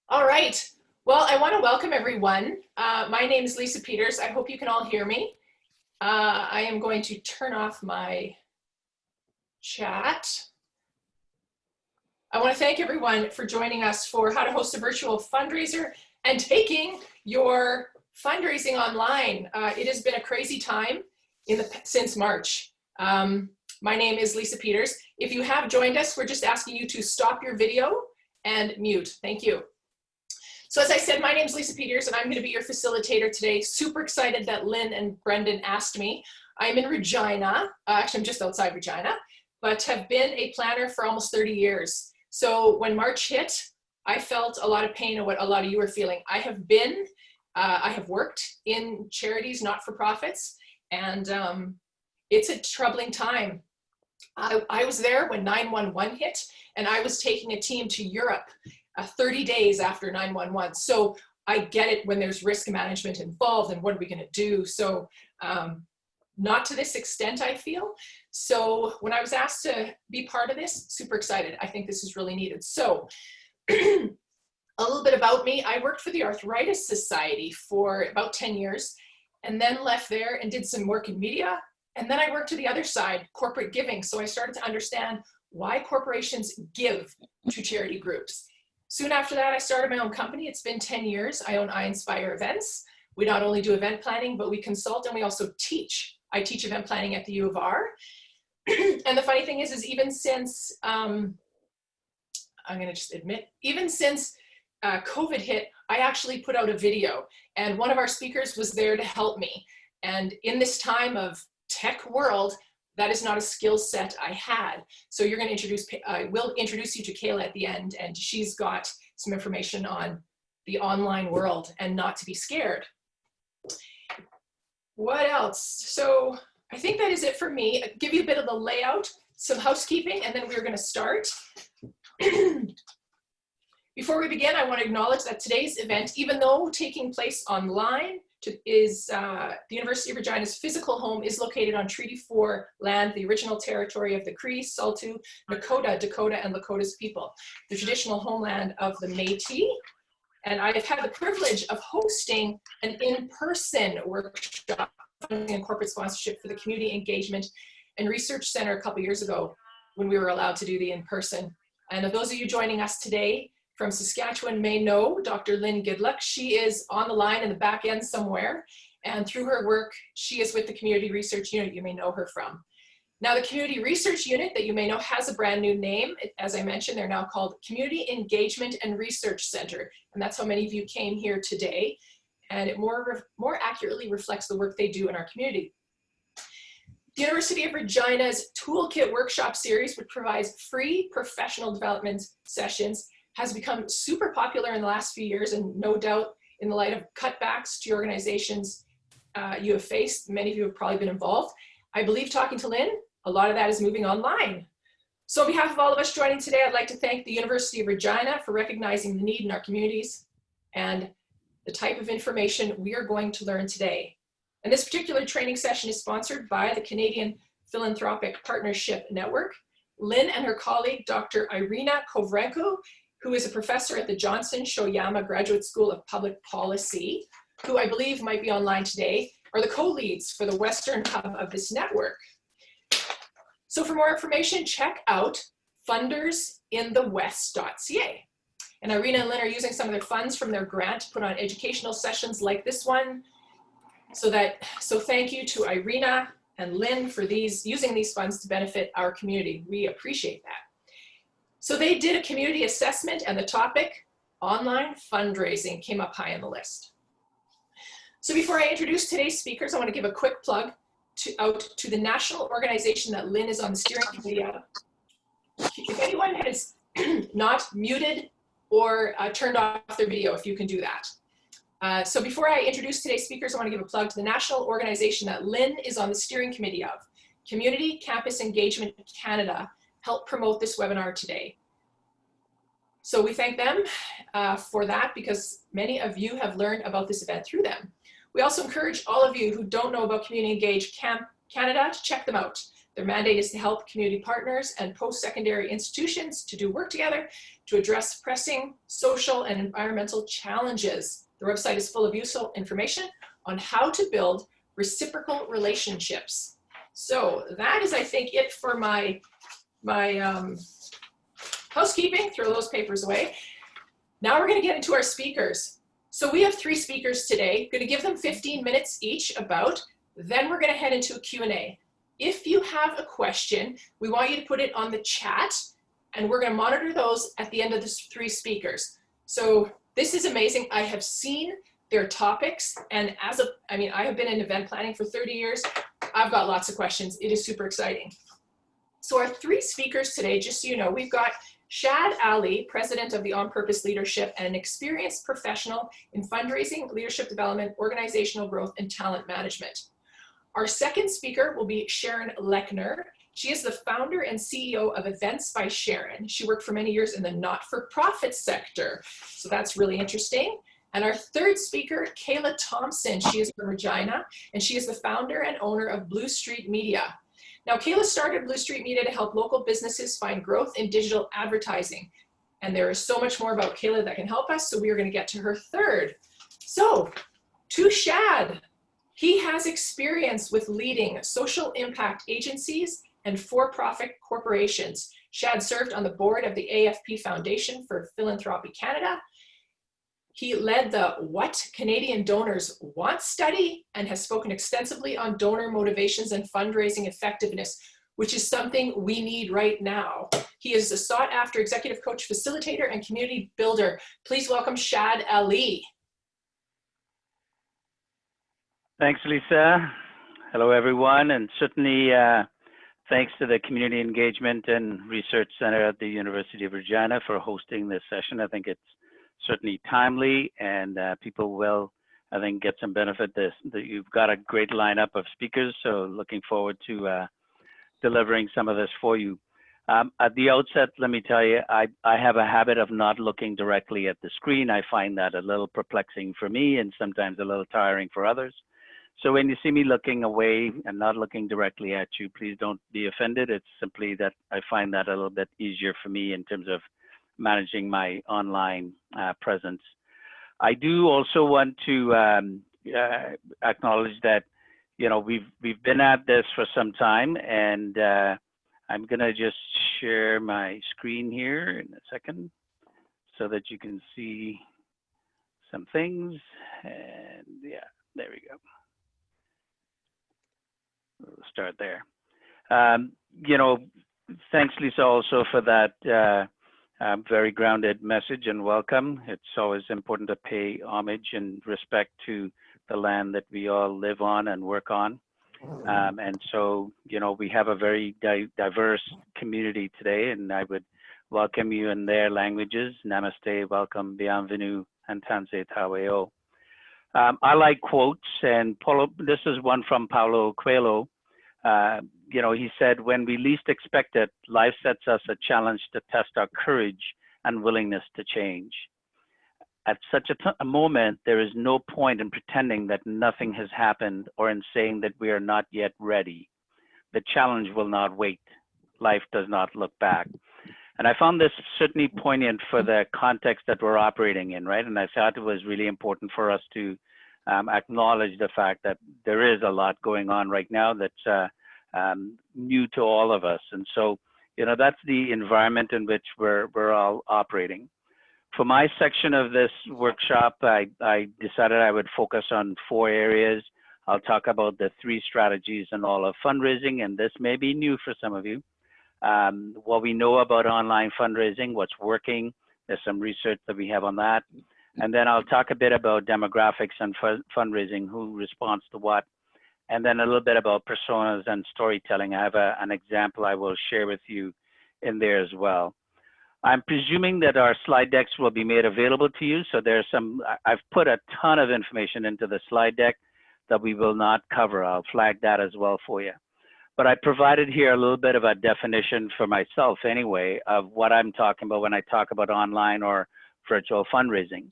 All right. Well, I want to welcome everyone. My name is Lisa Peters. I hope you can all hear me. I am going to turn off my chat. I want to thank everyone for joining us for How to Host a Virtual Fundraiser and taking your fundraising online. It has been a crazy time since March. My name is Lisa Peters. If you have joined us, we're just asking you to stop your video and mute. Thank you. So as I said, my name is Lisa Peters and I'm going to be your facilitator today. Super excited that Lynn and Brendan asked me. I'm in Regina, actually I'm just outside Regina, but have been a planner for almost 30 years. So when March hit, I felt a lot of pain of what a lot of you are feeling. I have worked in charities, not-for-profits, and it's a troubling time. I was there when 9/11 hit, and I was taking a team to Europe 30 days after 9/11. So I get it when there's risk management involved and what are we going to do? So not to this extent, I feel. So when I was asked to be part of this, super excited. I think this is really needed. So a little bit about me. I worked for the Arthritis Society for about 10 years and then left there and did some work in media. And then I worked to the other side, corporate giving. So I started to understand why corporations give to charity groups. Soon after that, I started my own company. It's been 10 years. I own I Inspire Events. We not only do event planning, but we consult and we also teach. I teach event planning at the U of R. And the funny thing is even since, I'm gonna just admit, even since COVID hit, I actually put out a video and one of our speakers was there to help me. And in this time of tech world, that is not a skill set I had. So you're going to introduce, I will introduce you to Kayla at the end, and she's got some information on the online world and not to be scared. What else? So I think that is it for me. I'll give you a bit of the layout, some housekeeping, and then we're going to start. Before we begin, I want to acknowledge that today's event, even though taking place online, the University of Regina's physical home is located on Treaty 4 land, the original territory of the Cree, Saulteaux, Nakota, Dakota, and Lakota's people, the traditional homeland of the Métis. And I have had the privilege of hosting an in-person workshop in corporate sponsorship for the Community Engagement and Research Center a couple years ago when we were allowed to do the in-person. And those of you joining us today from Saskatchewan may know Dr. Lynn Gidluck. She is on the line in the back end somewhere. And through her work, she is with the Community Research Unit you may know her from. Now the Community Research Unit that you may know has a brand new name. As I mentioned, they're now called Community Engagement and Research Center. And that's how many of you came here today. And it more accurately reflects the work they do in our community. The University of Regina's Toolkit workshop series, which provides free professional development sessions, has become super popular in the last few years, and no doubt in the light of cutbacks to your organizations you have faced, many of you have probably been involved. I believe, talking to Lynn, a lot of that is moving online. So on behalf of all of us joining today, I'd like to thank the University of Regina for recognizing the need in our communities and the type of information we are going to learn today. And this particular training session is sponsored by the Canadian Philanthropic Partnership Network. Lynn and her colleague, Dr. Irina Kovrenko, who is a professor at the Johnson Shoyama Graduate School of Public Policy, who I believe might be online today, are the co-leads for the Western hub of this network. So for more information, check out fundersinthewest.ca. And Irina and Lynn are using some of their funds from their grant to put on educational sessions like this one. So thank you to Irina and Lynn for using these funds to benefit our community. We appreciate that. So they did a community assessment and the topic, online fundraising, came up high on the list. So before I introduce today's speakers, I want to give a quick plug out to the national organization that Lynn is on the steering committee of. If anyone has not muted or turned off their video, if you can do that. So before I introduce today's speakers, I want to give a plug to the national organization that Lynn is on the steering committee of, Community Campus Engagement Canada, help promote this webinar today. So we thank them for that because many of you have learned about this event through them. We also encourage all of you who don't know about Community Engage Canada to check them out. Their mandate is to help community partners and post-secondary institutions to do work together to address pressing social and environmental challenges. The website is full of useful information on how to build reciprocal relationships. So that is, I think, it for my housekeeping. Throw those papers away. Now we're going to get into our speakers. So we have 3 speakers today. Going to give them 15 minutes each about. Then we're going to head into a Q&A. If you have a question, we want you to put it on the chat, and we're going to monitor those at the end of the 3 speakers. So this is amazing. I have seen their topics, and I have been in event planning for 30 years. I've got lots of questions. It is super exciting. So our 3 speakers today, just so you know, we've got Shad Ali, president of the On Purpose Leadership and an experienced professional in fundraising, leadership development, organizational growth, and talent management. Our second speaker will be Sharon Lechner. She is the founder and CEO of Events by Sharon. She worked for many years in the not-for-profit sector, so that's really interesting. And our third speaker, Kayla Thompson. She is from Regina, and she is the founder and owner of Blue Street Media. Now, Kayla started Blue Street Media to help local businesses find growth in digital advertising. And there is so much more about Kayla that can help us, so we are going to get to her third. So, to Shad. He has experience with leading social impact agencies and for-profit corporations. Shad served on the board of the AFP Foundation for Philanthropy Canada. He led the What Canadian Donors Want study and has spoken extensively on donor motivations and fundraising effectiveness, which is something we need right now. He is a sought-after executive coach, facilitator, and community builder. Please welcome Shad Ali. Thanks, Lisa. Hello, everyone, and certainly thanks to the Community Engagement and Research Center at the University of Regina for hosting this session. I think it's certainly timely, and people will, I think, get some benefit. You've got a great lineup of speakers, so looking forward to delivering some of this for you. At the outset, let me tell you, I have a habit of not looking directly at the screen. I find that a little perplexing for me and sometimes a little tiring for others. So when you see me looking away and not looking directly at you, please don't be offended. It's simply that I find that a little bit easier for me in terms of managing my online presence. I do also want to acknowledge that, you know, we've been at this for some time, and I'm gonna just share my screen here in a second so that you can see some things. And yeah, there we go. We'll start there. You know, thanks, Lisa, also for that very grounded message and welcome. It's always important to pay homage and respect to the land that we all live on and work on. And so, you know, we have a very diverse community today, and I would welcome you in their languages. Namaste, welcome, bienvenue, and tanse taweo. I like quotes, and this is one from Paulo Coelho. You know, he said, when we least expect it, life sets us a challenge to test our courage and willingness to change. At such a moment, there is no point in pretending that nothing has happened or in saying that we are not yet ready. The challenge will not wait. Life does not look back. And I found this certainly poignant for the context that we're operating in, right? And I thought it was really important for us to acknowledge the fact that there is a lot going on right now that's new to all of us. And so, you know, that's the environment in which we're all operating. For my section of this workshop, I decided I would focus on 4 areas. I'll talk about the 3 strategies in all of fundraising, and this may be new for some of you. What we know about online fundraising, what's working. There's some research that we have on that. And then I'll talk a bit about demographics and fundraising, who responds to what. And then a little bit about personas and storytelling. I have an example I will share with you in there as well. I'm presuming that our slide decks will be made available to you. So there's I've put a ton of information into the slide deck that we will not cover. I'll flag that as well for you. But I provided here a little bit of a definition for myself anyway of what I'm talking about when I talk about online or virtual fundraising.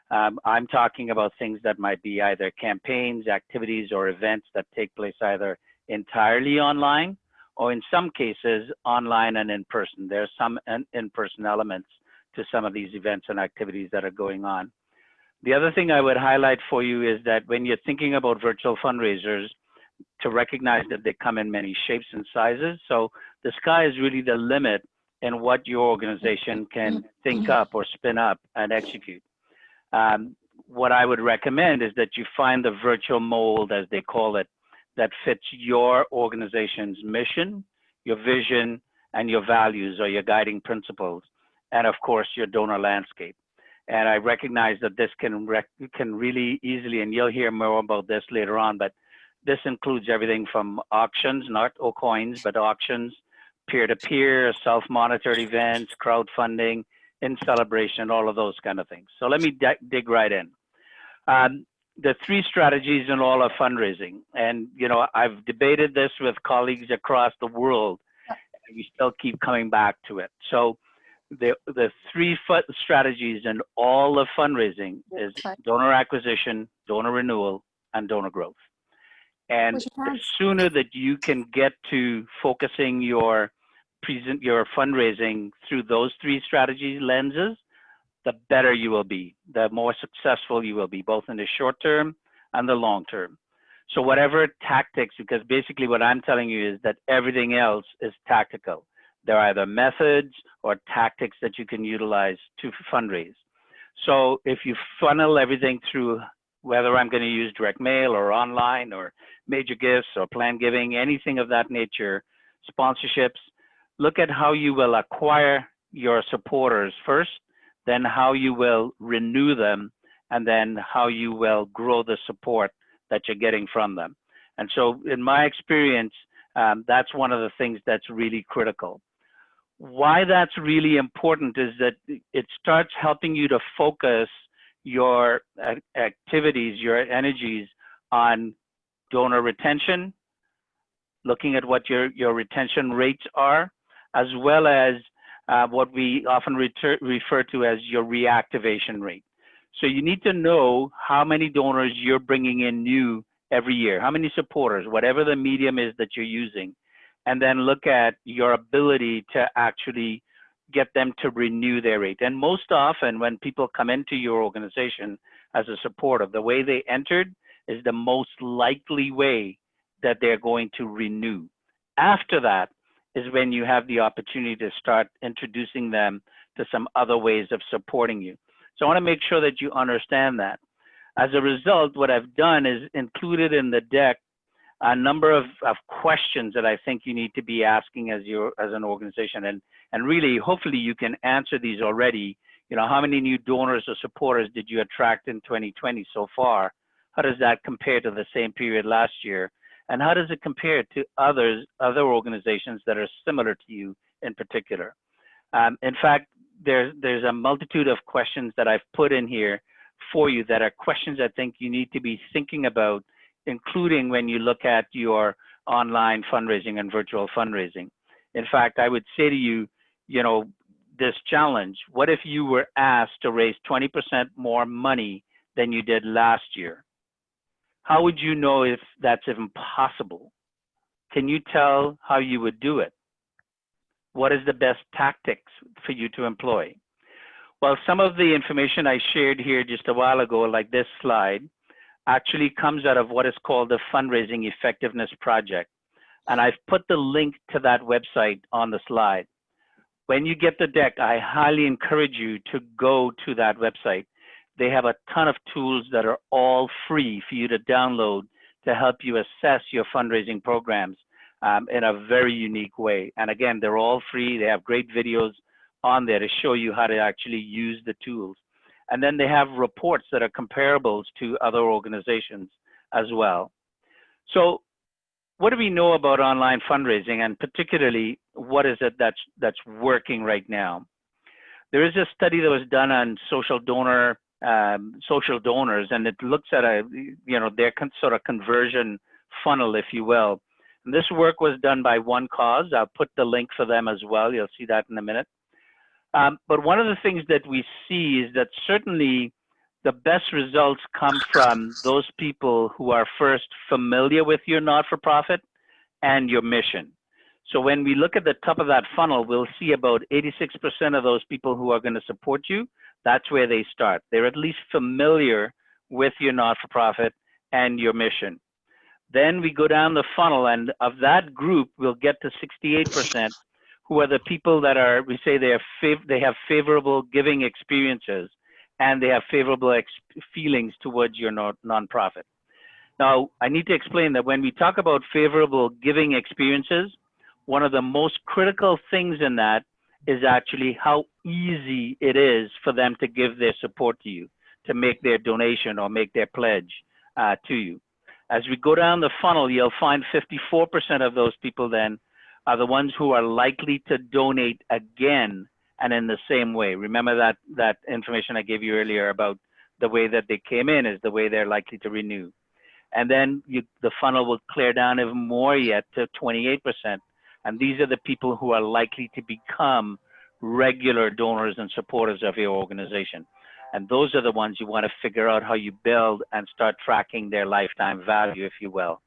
I'm talking about things that might be either campaigns, activities, or events that take place either entirely online or in some cases, online and in person. There's some in-person elements to some of these events and activities that are going on. The other thing I would highlight for you is that when you're thinking about virtual fundraisers, to recognize that they come in many shapes and sizes. So the sky is really the limit in what your organization can think up or spin up and execute. What I would recommend is that you find the virtual mold, as they call it, that fits your organization's mission, your vision, and your values or your guiding principles, and of course, your donor landscape. And I recognize that this can really easily, and you'll hear more about this later on, but this includes everything from auctions, not coins, but auctions, peer-to-peer, self-monitored events, crowdfunding, in celebration, all of those kind of things. So let me dig right in. The three strategies in all of fundraising, and you know, I've debated this with colleagues across the world, and we still keep coming back to it. So the three strategies in all of fundraising is donor acquisition, donor renewal, and donor growth. And the sooner that you can get to focusing your fundraising through those three strategy lenses, the better you will be, the more successful you will be, both in the short term and the long term. So whatever tactics, because basically what I'm telling you is that everything else is tactical. There are either methods or tactics that you can utilize to fundraise. So if you funnel everything through, whether I'm going to use direct mail or online or major gifts or planned giving, anything of that nature, sponsorships, look at how you will acquire your supporters first, then how you will renew them, and then how you will grow the support that you're getting from them. And so in my experience, that's one of the things that's really critical. Why that's really important is that it starts helping you to focus your activities, your energies on donor retention, looking at what your retention rates are, as well as what we often refer to as your reactivation rate. So you need to know how many donors you're bringing in new every year, how many supporters, whatever the medium is that you're using, and then look at your ability to actually get them to renew their rate. And most often when people come into your organization as a supporter, the way they entered is the most likely way that they're going to renew. After that is when you have the opportunity to start introducing them to some other ways of supporting you. So I want to make sure that you understand that. As a result, what I've done is included in the deck a number of questions that I think you need to be asking as an organization. And really, hopefully you can answer these already. You know, how many new donors or supporters did you attract in 2020 so far? How does that compare to the same period last year? And how does it compare to other organizations that are similar to you in particular? In fact, there's a multitude of questions that I've put in here for you that are questions I think you need to be thinking about, including when you look at your online fundraising and virtual fundraising. In fact, I would say to you, you know, this challenge, what if you were asked to raise 20% more money than you did last year? How would you know if that's even possible? Can you tell how you would do it? What is the best tactics for you to employ? Well, some of the information I shared here just a while ago, like this slide, actually comes out of what is called the Fundraising Effectiveness Project. And I've put the link to that website on the slide. When you get the deck, I highly encourage you to go to that website. They have a ton of tools that are all free for you to download to help you assess your fundraising programs in a very unique way. And again, they're all free. They have great videos on there to show you how to actually use the tools. And then they have reports that are comparables to other organizations as well. So what do we know about online fundraising, and particularly what is it that's working right now? There is a study that was done on social donors, and it looks at their sort of conversion funnel, if you will. And this work was done by One Cause. I'll put the link for them as well. You'll see that in a minute. But one of the things that we see is that certainly the best results come from those people who are first familiar with your not-for-profit and your mission. So when we look at the top of that funnel, we'll see about 86% of those people who are going to support you. That's where they start. They're at least familiar with your not-for-profit and your mission. Then we go down the funnel, and of that group, we'll get to 68%, who are the people that are, we say they have favorable giving experiences, and they have favorable feelings towards your nonprofit. Now, I need to explain that when we talk about favorable giving experiences, one of the most critical things in that is actually how easy it is for them to give their support to you, to make their donation or make their pledge to you. As we go down the funnel, you'll find 54% of those people then are the ones who are likely to donate again and in the same way. Remember that information I gave you earlier about the way that they came in is the way they're likely to renew. And then the funnel will clear down even more yet to 28%. And these are the people who are likely to become regular donors and supporters of your organization. And those are the ones you want to figure out how you build and start tracking their lifetime value, if you will.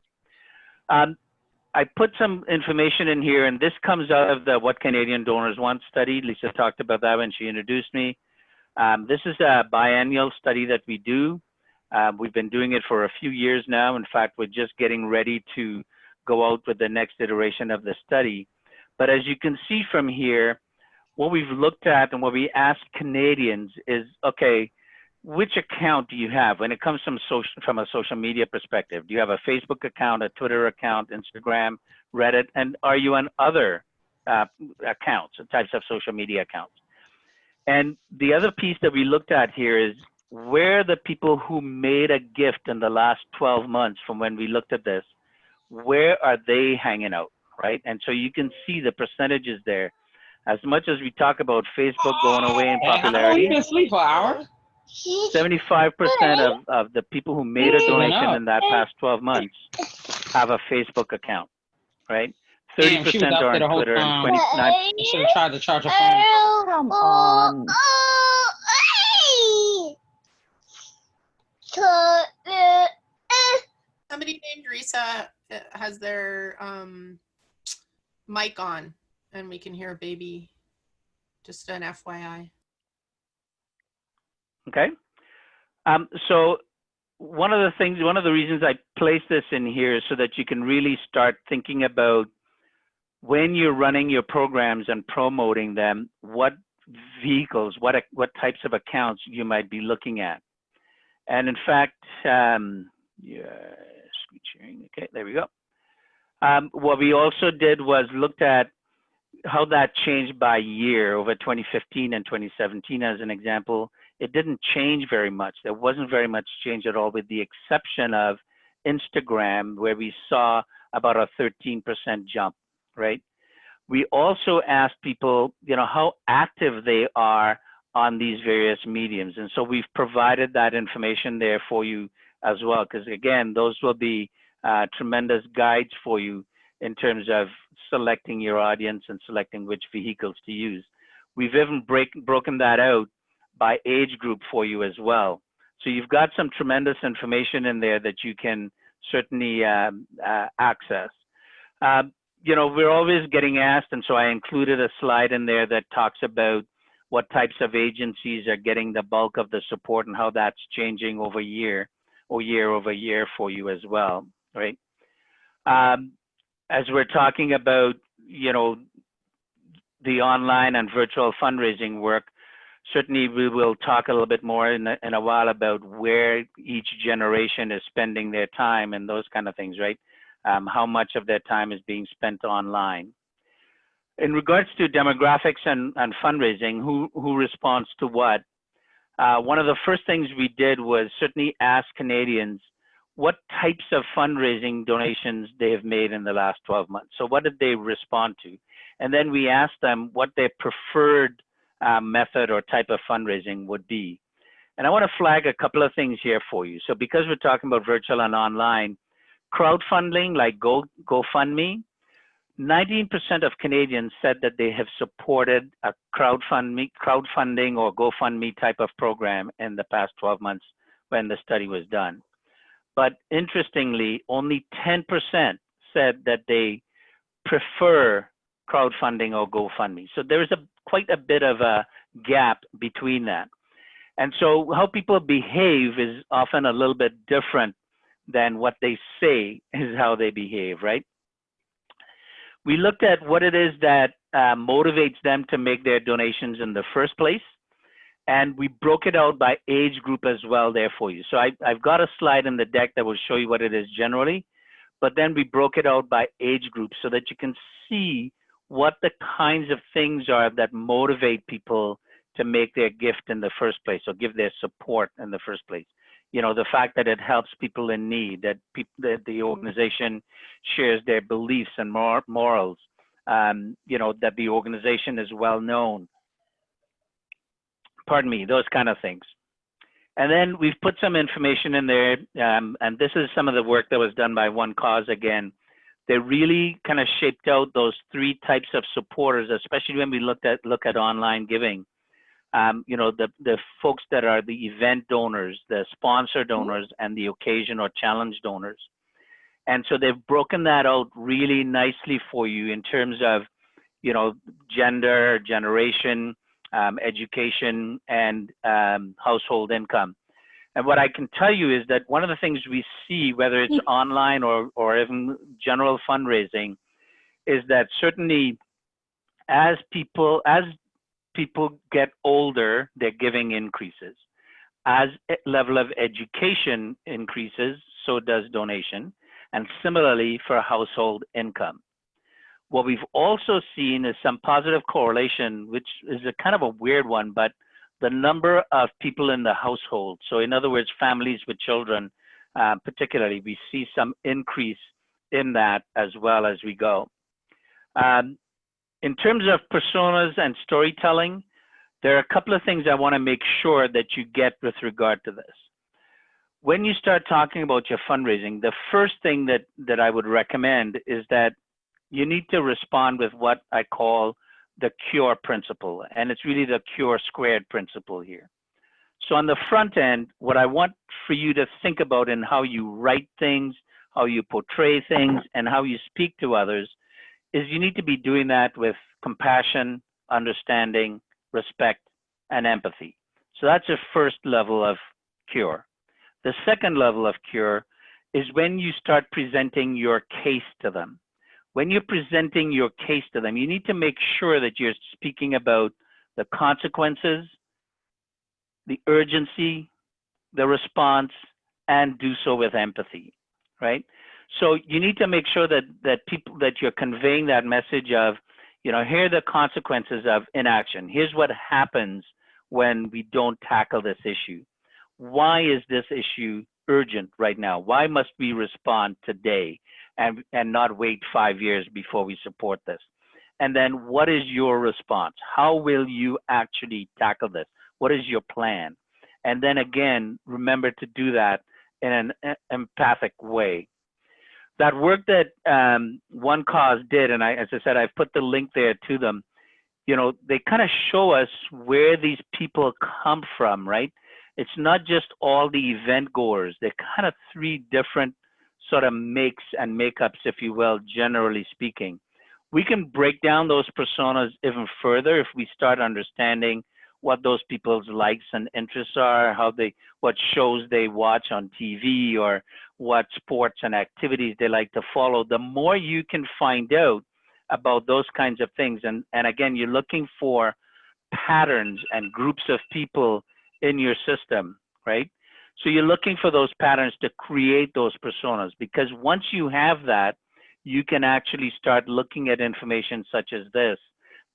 I put some information in here, and this comes out of the What Canadian Donors Want study. Lisa talked about that when she introduced me. This is a biannual study that we do. We've been doing it for a few years now. In fact, we're just getting ready to go out with the next iteration of the study. But as you can see from here, what we've looked at and what we ask Canadians is, okay, which account do you have when it comes from a social media perspective? Do you have a Facebook account, a Twitter account, Instagram, Reddit, and are you on other accounts, types of social media accounts? And the other piece that we looked at here is where the people who made a gift in the last 12 months from when we looked at this, where are they hanging out, right? And so you can see the percentages there. As much as we talk about Facebook going away in popularity, how long you been asleep for, hours? 75% of the people who made a donation in that past 12 months have a Facebook account, right? 30% are on Twitter and 29%. You should have tried to charge her phone. Come on. Somebody named Risa has their mic on, and we can hear a baby. Just an FYI. Okay. So one of the reasons I place this in here is so that you can really start thinking about when you're running your programs and promoting them, what vehicles, what types of accounts you might be looking at. And in fact, screen sharing. Okay, there we go. What we also did was looked at how that changed by year over 2015 and 2017 as an example. It didn't change very much. There wasn't very much change at all, with the exception of Instagram, where we saw about a 13% jump, right? We also asked people, how active they are on these various mediums. And so we've provided that information there for you as well, because again, those will be tremendous guides for you in terms of selecting your audience and selecting which vehicles to use. We've even broken that out by age group for you as well. So you've got some tremendous information in there that you can certainly access. We're always getting asked, and so I included a slide in there that talks about what types of agencies are getting the bulk of the support and how that's changing over year over year for you as well, right? As we're talking about, the online and virtual fundraising work, certainly we will talk a little bit more in a while about where each generation is spending their time and those kind of things, right? How much of their time is being spent online. In regards to demographics and fundraising, who responds to what? One of the first things we did was certainly ask Canadians what types of fundraising donations they have made in the last 12 months. So what did they respond to? And then we asked them what their preferred method or type of fundraising would be. And I want to flag a couple of things here for you. So because we're talking about virtual and online, crowdfunding like GoFundMe, 19% of Canadians said that they have supported a crowdfunding or GoFundMe type of program in the past 12 months when the study was done. But interestingly, only 10% said that they prefer crowdfunding or GoFundMe. So there is quite a bit of a gap between that. And so how people behave is often a little bit different than what they say is how they behave, right? We looked at what it is that motivates them to make their donations in the first place. And we broke it out by age group as well there for you. So I've got a slide in the deck that will show you what it is generally, but then we broke it out by age group so that you can see what the kinds of things are that motivate people to make their gift in the first place or give their support in the first place. You know, the fact that it helps people in need, that the organization shares their beliefs and morals, you know, that the organization is well known. Pardon me, those kind of things. And then we've put some information in there, and this is some of the work that was done by One Cause again. They really kind of shaped out those 3 types of supporters, especially when we look at online giving. You know, the folks that are the event donors, the sponsor donors, and the occasion or challenge donors. And so they've broken that out really nicely for you in terms of, you know, gender, generation, education, and household income. And what I can tell you is that one of the things we see, whether it's online or even general fundraising, is that certainly as people get older, their giving increases. As level of education increases, so does donation, and similarly for household income. What we've also seen is some positive correlation, which is a kind of a weird one, but the number of people in the household, so in other words, families with children, particularly, we see some increase in that as well as we go. In terms of personas and storytelling, there are a couple of things I want to make sure that you get with regard to this. When you start talking about your fundraising, the first thing that I would recommend is that you need to respond with what I call the CURE principle, and it's really the CURE squared principle here. So on the front end, what I want for you to think about in how you write things, how you portray things, and how you speak to others is you need to be doing that with compassion, understanding, respect, and empathy. So that's your first level of CURE. The second level of CURE is when you start presenting your case to them. When you're presenting your case to them, you need to make sure that you're speaking about the consequences, the urgency, the response, and do so with empathy, right? So you need to make sure that you're conveying that message of, you know, here are the consequences of inaction. Here's what happens when we don't tackle this issue. Why is this issue urgent right now? Why must we respond today and not wait 5 years before we support this? And then what is your response? How will you actually tackle this? What is your plan? And then again, remember to do that in an empathic way. That work that One Cause did, and as I said, I've put the link there to them, you know, they kind of show us where these people come from, right? It's not just all the event goers. They're kind of 3 different sort of makes and makeups, if you will, generally speaking. We can break down those personas even further if we start understanding what those people's likes and interests are, what shows they watch on TV, or what sports and activities they like to follow. The more you can find out about those kinds of things, and again, you're looking for patterns and groups of people in your system, right? So you're looking for those patterns to create those personas, because once you have that, you can actually start looking at information such as this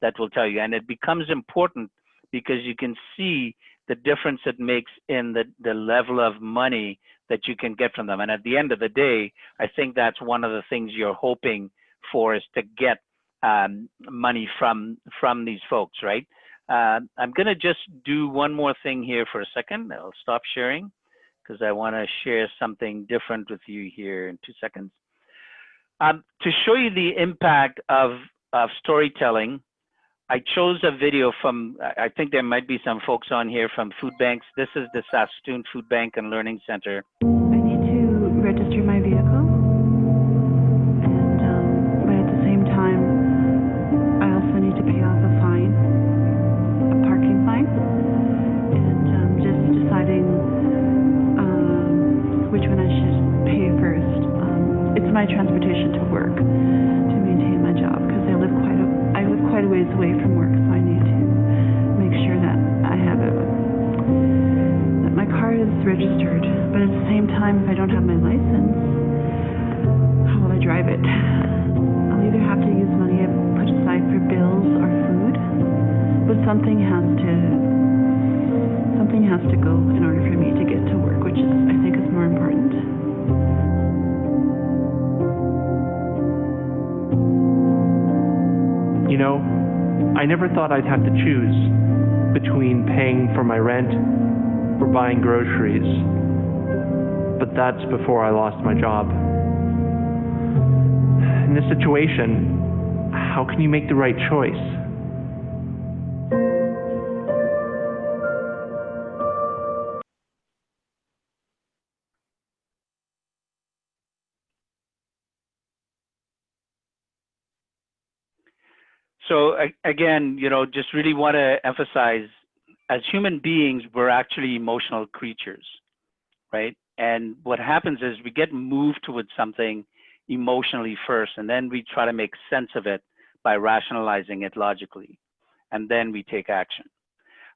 that will tell you. And it becomes important because you can see the difference it makes in the level of money that you can get from them. And at the end of the day, I think that's one of the things you're hoping for, is to get money from these folks, right? I'm going to just do one more thing here for a second. I'll stop sharing because I want to share something different with you here in 2 seconds. To show you the impact of storytelling, I chose a video from, I think there might be some folks on here from food banks. This is the Saskatoon Food Bank and Learning Center. I need to register my vehicle, but at the same time, my transportation to work to maintain my job, because I live quite a ways away from work, so I need to make sure that that my car is registered. But at the same time, if I don't have my license, how will I drive it? I'll either have to use money I put aside for bills or food, but something has to go in order for me to get to work, which is, I think, is more important. You know, I never thought I'd have to choose between paying for my rent or buying groceries, but that's before I lost my job. In this situation, how can you make the right choice? So again, you know, just really want to emphasize, as human beings, we're actually emotional creatures, right? And what happens is we get moved towards something emotionally first, and then we try to make sense of it by rationalizing it logically, and then we take action.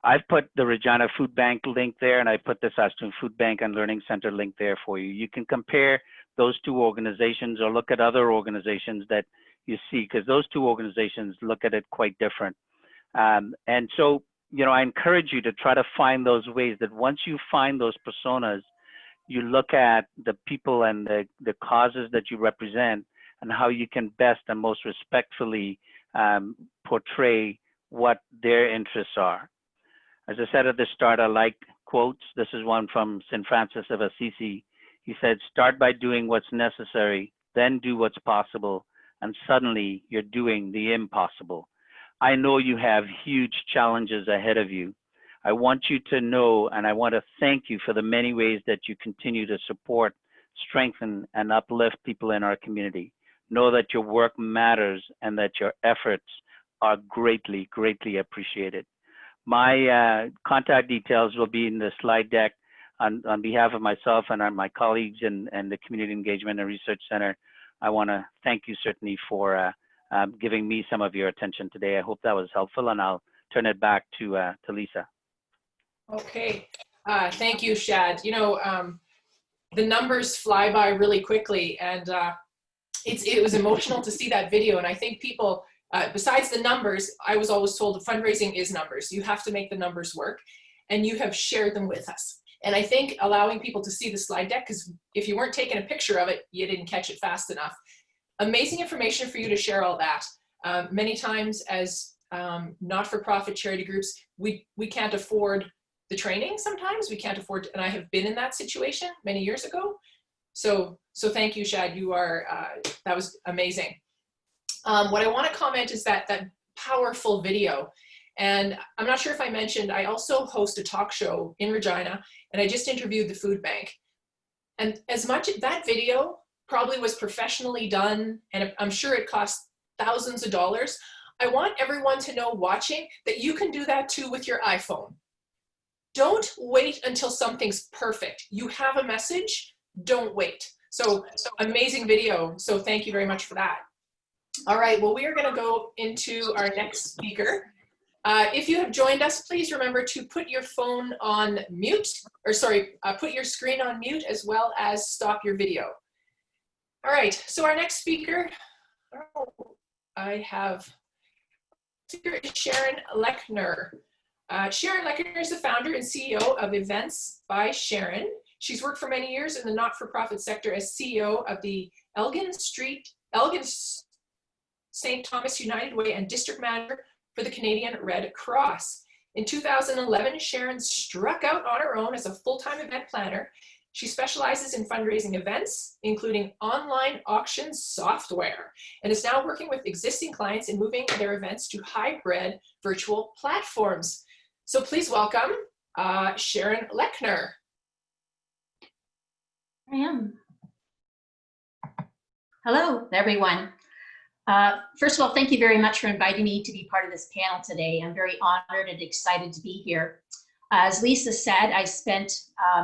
I've put the Regina Food Bank link there, and I put the Saskatoon Food Bank and Learning Center link there for you. You can compare those two organizations or look at other organizations that you see, because those two organizations look at it quite different. And so, you know, I encourage you to try to find those ways that once you find those personas, you look at the people and the causes that you represent and how you can best and most respectfully portray what their interests are. As I said at the start, I like quotes. This is one from St. Francis of Assisi. He said, "Start by doing what's necessary, then do what's possible, and suddenly you're doing the impossible." I know you have huge challenges ahead of you. I want you to know, and I want to thank you for the many ways that you continue to support, strengthen, and uplift people in our community. Know that your work matters and that your efforts are greatly, greatly appreciated. My contact details will be in the slide deck. On behalf of myself and my colleagues and the Community Engagement and Research Center, I want to thank you certainly for giving me some of your attention today. I hope that was helpful, and I'll turn it back to Lisa. Okay, thank you, Shad. You know, the numbers fly by really quickly, and it was emotional to see that video. And I think people, besides the numbers, I was always told that fundraising is numbers. You have to make the numbers work, and you have shared them with us. And I think allowing people to see the slide deck, because if you weren't taking a picture of it, you didn't catch it fast enough. Amazing information for you to share all that. Many times as not-for-profit charity groups, we can't afford the training sometimes. We can't afford, and I have been in that situation many years ago. So thank you, Shad. You are, that was amazing. What I want to comment is that powerful video. And I'm not sure if I mentioned, I also host a talk show in Regina, and I just interviewed the food bank. And as much as that video probably was professionally done, and I'm sure it cost thousands of dollars, I want everyone to know watching that you can do that too with your iPhone. Don't wait until something's perfect. You have a message, don't wait. So amazing video. So thank you very much for that. All right, well, we are going to go into our next speaker. If you have joined us, please remember to put your phone on mute, or sorry, put your screen on mute as well as stop your video. All right, so our next speaker, I have Sharon Lechner. Sharon Lechner is the founder and CEO of Events by Sharon. She's worked for many years in the not-for-profit sector as CEO of the Elgin St. Thomas United Way and district manager for the Canadian Red Cross. In 2011, Sharon struck out on her own as a full-time event planner. She specializes in fundraising events, including online auction software, and is now working with existing clients in moving their events to hybrid virtual platforms. So please welcome Sharon Lechner. I am. Hello, everyone. First of all, thank you very much for inviting me to be part of this panel today. I'm very honored and excited to be here. As Lisa said, I spent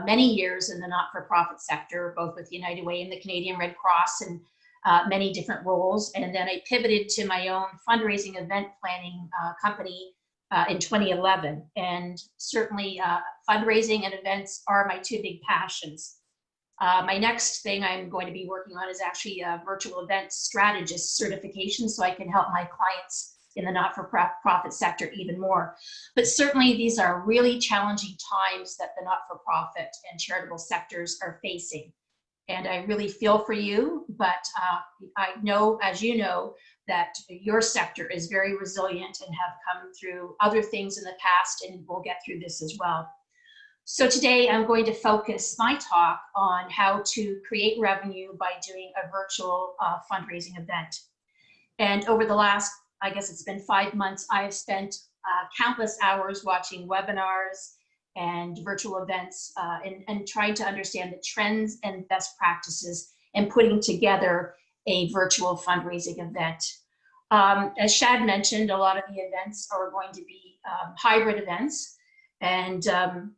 many years in the not-for-profit sector, both with United Way and the Canadian Red Cross, and many different roles. And then I pivoted to my own fundraising event planning company in 2011. And certainly fundraising and events are my two big passions. My next thing I'm going to be working on is actually a virtual event strategist certification, so I can help my clients in the not-for-profit sector even more. But certainly these are really challenging times that the not-for-profit and charitable sectors are facing. And I really feel for you, but I know, as you know, that your sector is very resilient and have come through other things in the past, and we'll get through this as well. So today I'm going to focus my talk on how to create revenue by doing a virtual fundraising event. And over the last, I guess it's been 5 months, I've spent countless hours watching webinars and virtual events and trying to understand the trends and best practices and putting together a virtual fundraising event. As Shad mentioned, a lot of the events are going to be hybrid events. And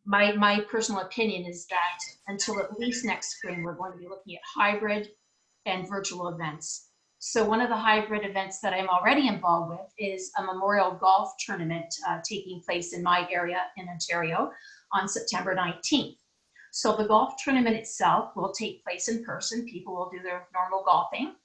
my personal opinion is that until at least next spring, we're going to be looking at hybrid and virtual events. So one of the hybrid events that I'm already involved with is a memorial golf tournament taking place in my area in Ontario on September 19th. So the golf tournament itself will take place in person. People will do their normal golfing,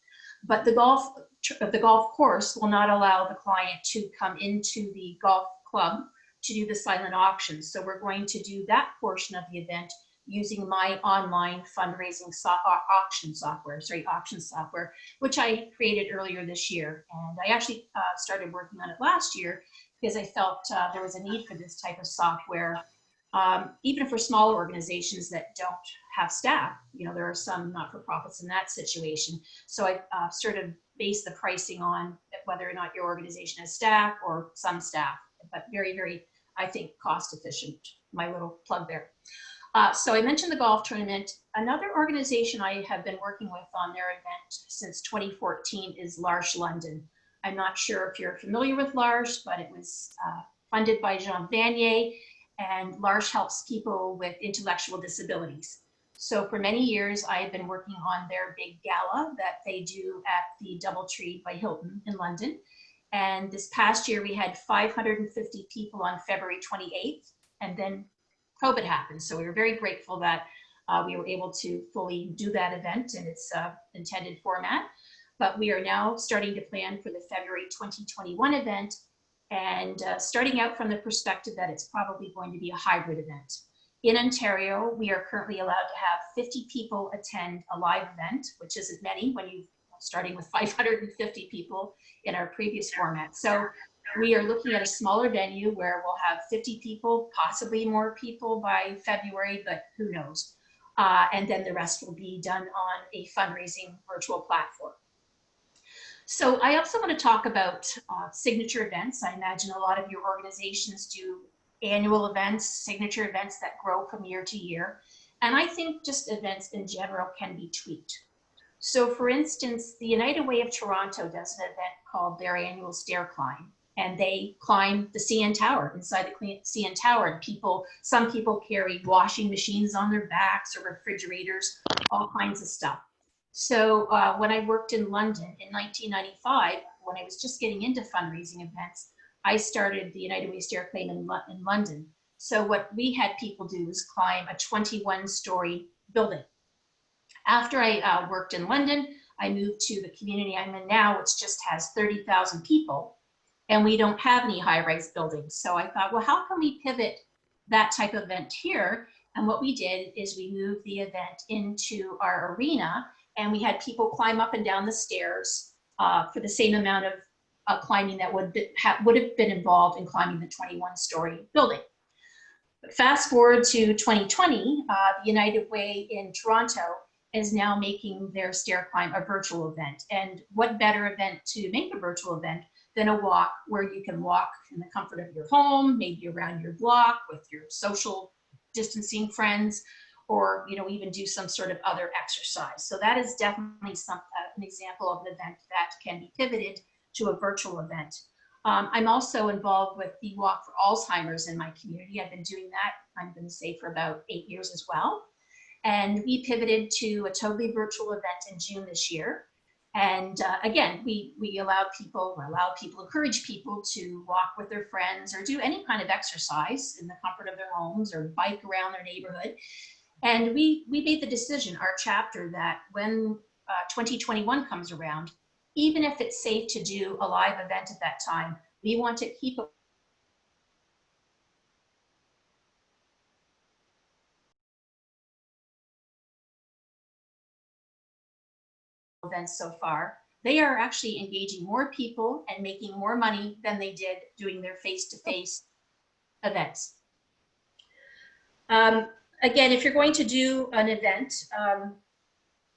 but the golf course will not allow the client to come into the golf club to do the silent auction. So we're going to do that portion of the event using my online fundraising auction software, which I created earlier this year. And I actually started working on it last year because I felt there was a need for this type of software, even for smaller organizations that don't have staff. You know, there are some not-for-profits in that situation. So I sort of based the pricing on whether or not your organization has staff or some staff, but very, very, I think, cost efficient, my little plug there. So I mentioned the golf tournament. Another organization I have been working with on their event since 2014 is L'Arche London. I'm not sure if you're familiar with L'Arche, but it was funded by Jean Vanier, and L'Arche helps people with intellectual disabilities. So for many years, I have been working on their big gala that they do at the Doubletree by Hilton in London. And this past year, we had 550 people on February 28th, and then COVID happened. So we were very grateful that we were able to fully do that event in its intended format. But we are now starting to plan for the February 2021 event, and starting out from the perspective that it's probably going to be a hybrid event. In Ontario, we are currently allowed to have 50 people attend a live event, which isn't many when you're starting with 550 people in our previous format. So we are looking at a smaller venue where we'll have 50 people, possibly more people by February, but who knows. And then the rest will be done on a fundraising virtual platform. So I also want to talk about signature events. I imagine a lot of your organizations do annual events, signature events that grow from year to year. And I think just events in general can be tweaked. So for instance, the United Way of Toronto does an event called their annual stair climb. And they climb the CN Tower, inside the CN Tower. And some people carry washing machines on their backs or refrigerators, all kinds of stuff. So when I worked in London in 1995, when I was just getting into fundraising events, I started the United Way stair climb in London. So what we had people do is climb a 21-story building. After I worked in London, I moved to the community I'm in now, which just has 30,000 people. And we don't have any high-rise buildings. So I thought, well, how can we pivot that type of event here? And what we did is we moved the event into our arena, and we had people climb up and down the stairs for the same amount of climbing that would have been involved in climbing the 21-story building. But fast forward to 2020, the United Way in Toronto is now making their stair climb a virtual event. And what better event to make a virtual event than a walk where you can walk in the comfort of your home, maybe around your block with your social distancing friends, or even do some sort of other exercise. So that is definitely an example of an event that can be pivoted to a virtual event. I'm also involved with the Walk for Alzheimer's in my community. I've been doing that, I'm going to say, for about 8 years as well. And we pivoted to a totally virtual event in June this year. And again, we encourage people to walk with their friends or do any kind of exercise in the comfort of their homes or bike around their neighborhood. And we made the decision, our chapter, that when 2021 comes around, even if it's safe to do a live event at that time, we want to keep events so far. They are actually engaging more people and making more money than they did doing their face-to-face events. Again, if you're going to do an event,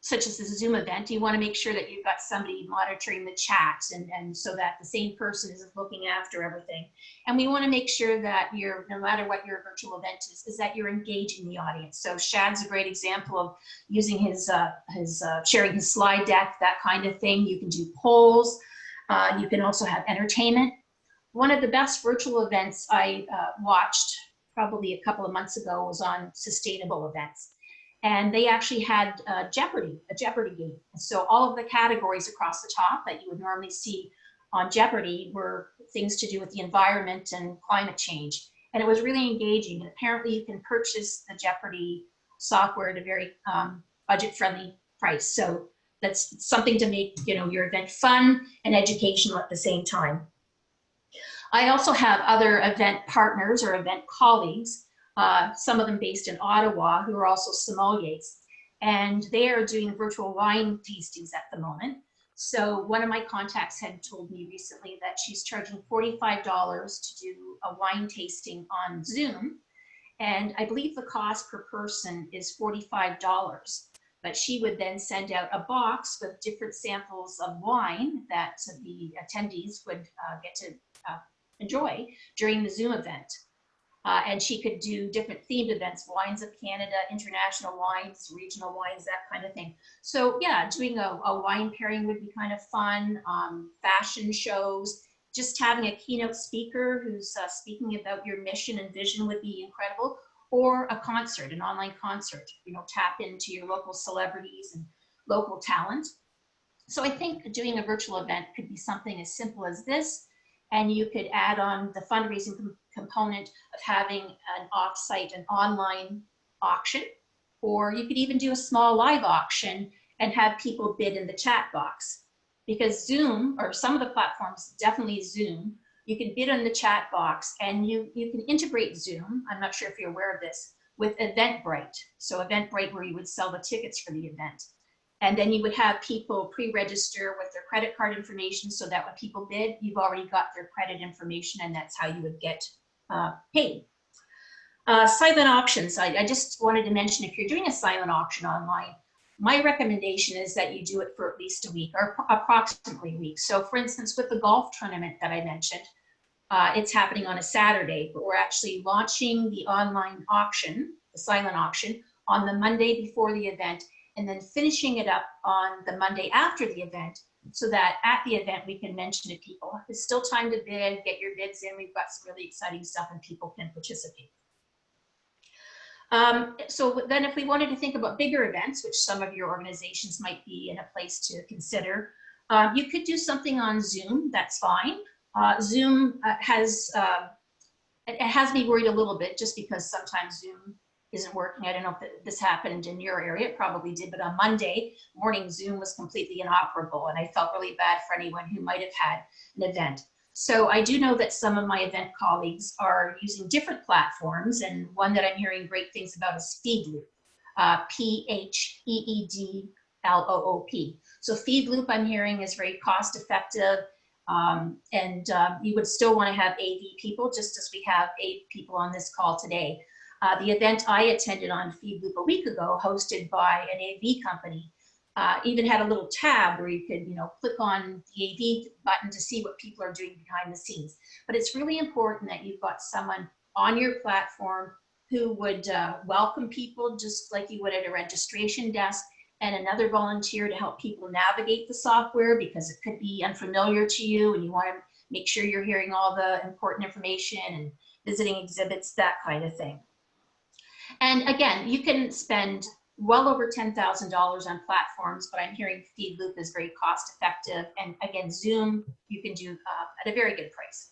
such as a Zoom event, you want to make sure that you've got somebody monitoring the chat and so that the same person is looking after everything. And we want to make sure that you're, no matter what your virtual event is that you're engaging the audience. So Shad's a great example of using his sharing his slide deck, that kind of thing. You can do polls. You can also have entertainment. One of the best virtual events I watched probably a couple of months ago was on sustainable events. And they actually had a Jeopardy game. And so all of the categories across the top that you would normally see on Jeopardy were things to do with the environment and climate change. And it was really engaging. And apparently you can purchase the Jeopardy software at a very budget-friendly price. So that's something to make, you know, your event fun and educational at the same time. I also have other event partners or event colleagues, some of them based in Ottawa, who are also sommeliers, and they are doing virtual wine tastings at the moment. So one of my contacts had told me recently that she's charging $45 to do a wine tasting on Zoom, and I believe the cost per person is $45. But she would then send out a box with different samples of wine that the attendees would get to enjoy during the Zoom event. And she could do different themed events, wines of Canada, international wines, regional wines, that kind of thing. So yeah, doing a wine pairing would be kind of fun. Fashion shows, just having a keynote speaker who's speaking about your mission and vision would be incredible. Or a concert, an online concert, you know, tap into your local celebrities and local talent. So I think doing a virtual event could be something as simple as this. And you could add on the fundraising component of having an off-site, an online auction, or you could even do a small live auction and have people bid in the chat box. Because Zoom, or some of the platforms, definitely Zoom, you can bid on the chat box and you can integrate Zoom, I'm not sure if you're aware of this, with Eventbrite. So Eventbrite, where you would sell the tickets for the event. And then you would have people pre-register with their credit card information so that when people bid, you've already got their credit information and that's how you would get paid. Silent auctions, I just wanted to mention, if you're doing a silent auction online, my recommendation is that you do it for at least a week or approximately a week. So for instance, with the golf tournament that I mentioned, it's happening on a Saturday, but we're actually launching the online auction, the silent auction, on the Monday before the event, and then finishing it up on the Monday after the event, so that at the event we can mention to people, there's still time to bid, get your bids in, we've got some really exciting stuff and people can participate. So then if we wanted to think about bigger events, which some of your organizations might be in a place to consider, you could do something on Zoom, that's fine. Zoom it has me worried a little bit just because sometimes Zoom isn't working. I don't know if this happened in your area, it probably did, but on Monday morning, Zoom was completely inoperable and I felt really bad for anyone who might have had an event. So I do know that some of my event colleagues are using different platforms, and one that I'm hearing great things about is Feedloop, P-H-E-E-D-L-O-O-P. So Feedloop, I'm hearing, is very cost effective, and you would still want to have AV people, just as we have 8 people on this call today. The event I attended on Feedloop a week ago, hosted by an AV company, even had a little tab where you could, you know, click on the AV button to see what people are doing behind the scenes. But it's really important that you've got someone on your platform who would welcome people just like you would at a registration desk, and another volunteer to help people navigate the software because it could be unfamiliar to you and you want to make sure you're hearing all the important information and visiting exhibits, that kind of thing. And again, you can spend well over $10,000 on platforms, but I'm hearing Feedloop is very cost effective. And again, Zoom, you can do at a very good price.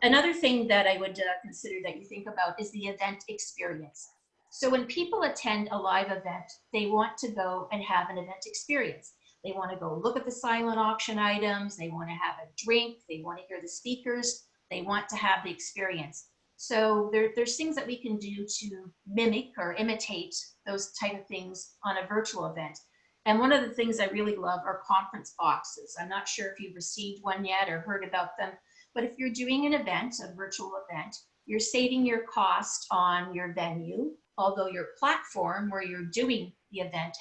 Another thing that I would consider that you think about is the event experience. So when people attend a live event, they want to go and have an event experience. They want to go look at the silent auction items. They want to have a drink. They want to hear the speakers. They want to have the experience. So there's things that we can do to mimic or imitate those type of things on a virtual event. And one of the things I really love are conference boxes. I'm not sure if you've received one yet or heard about them, but if you're doing an event, a virtual event, you're saving your cost on your venue, although your platform where you're doing the event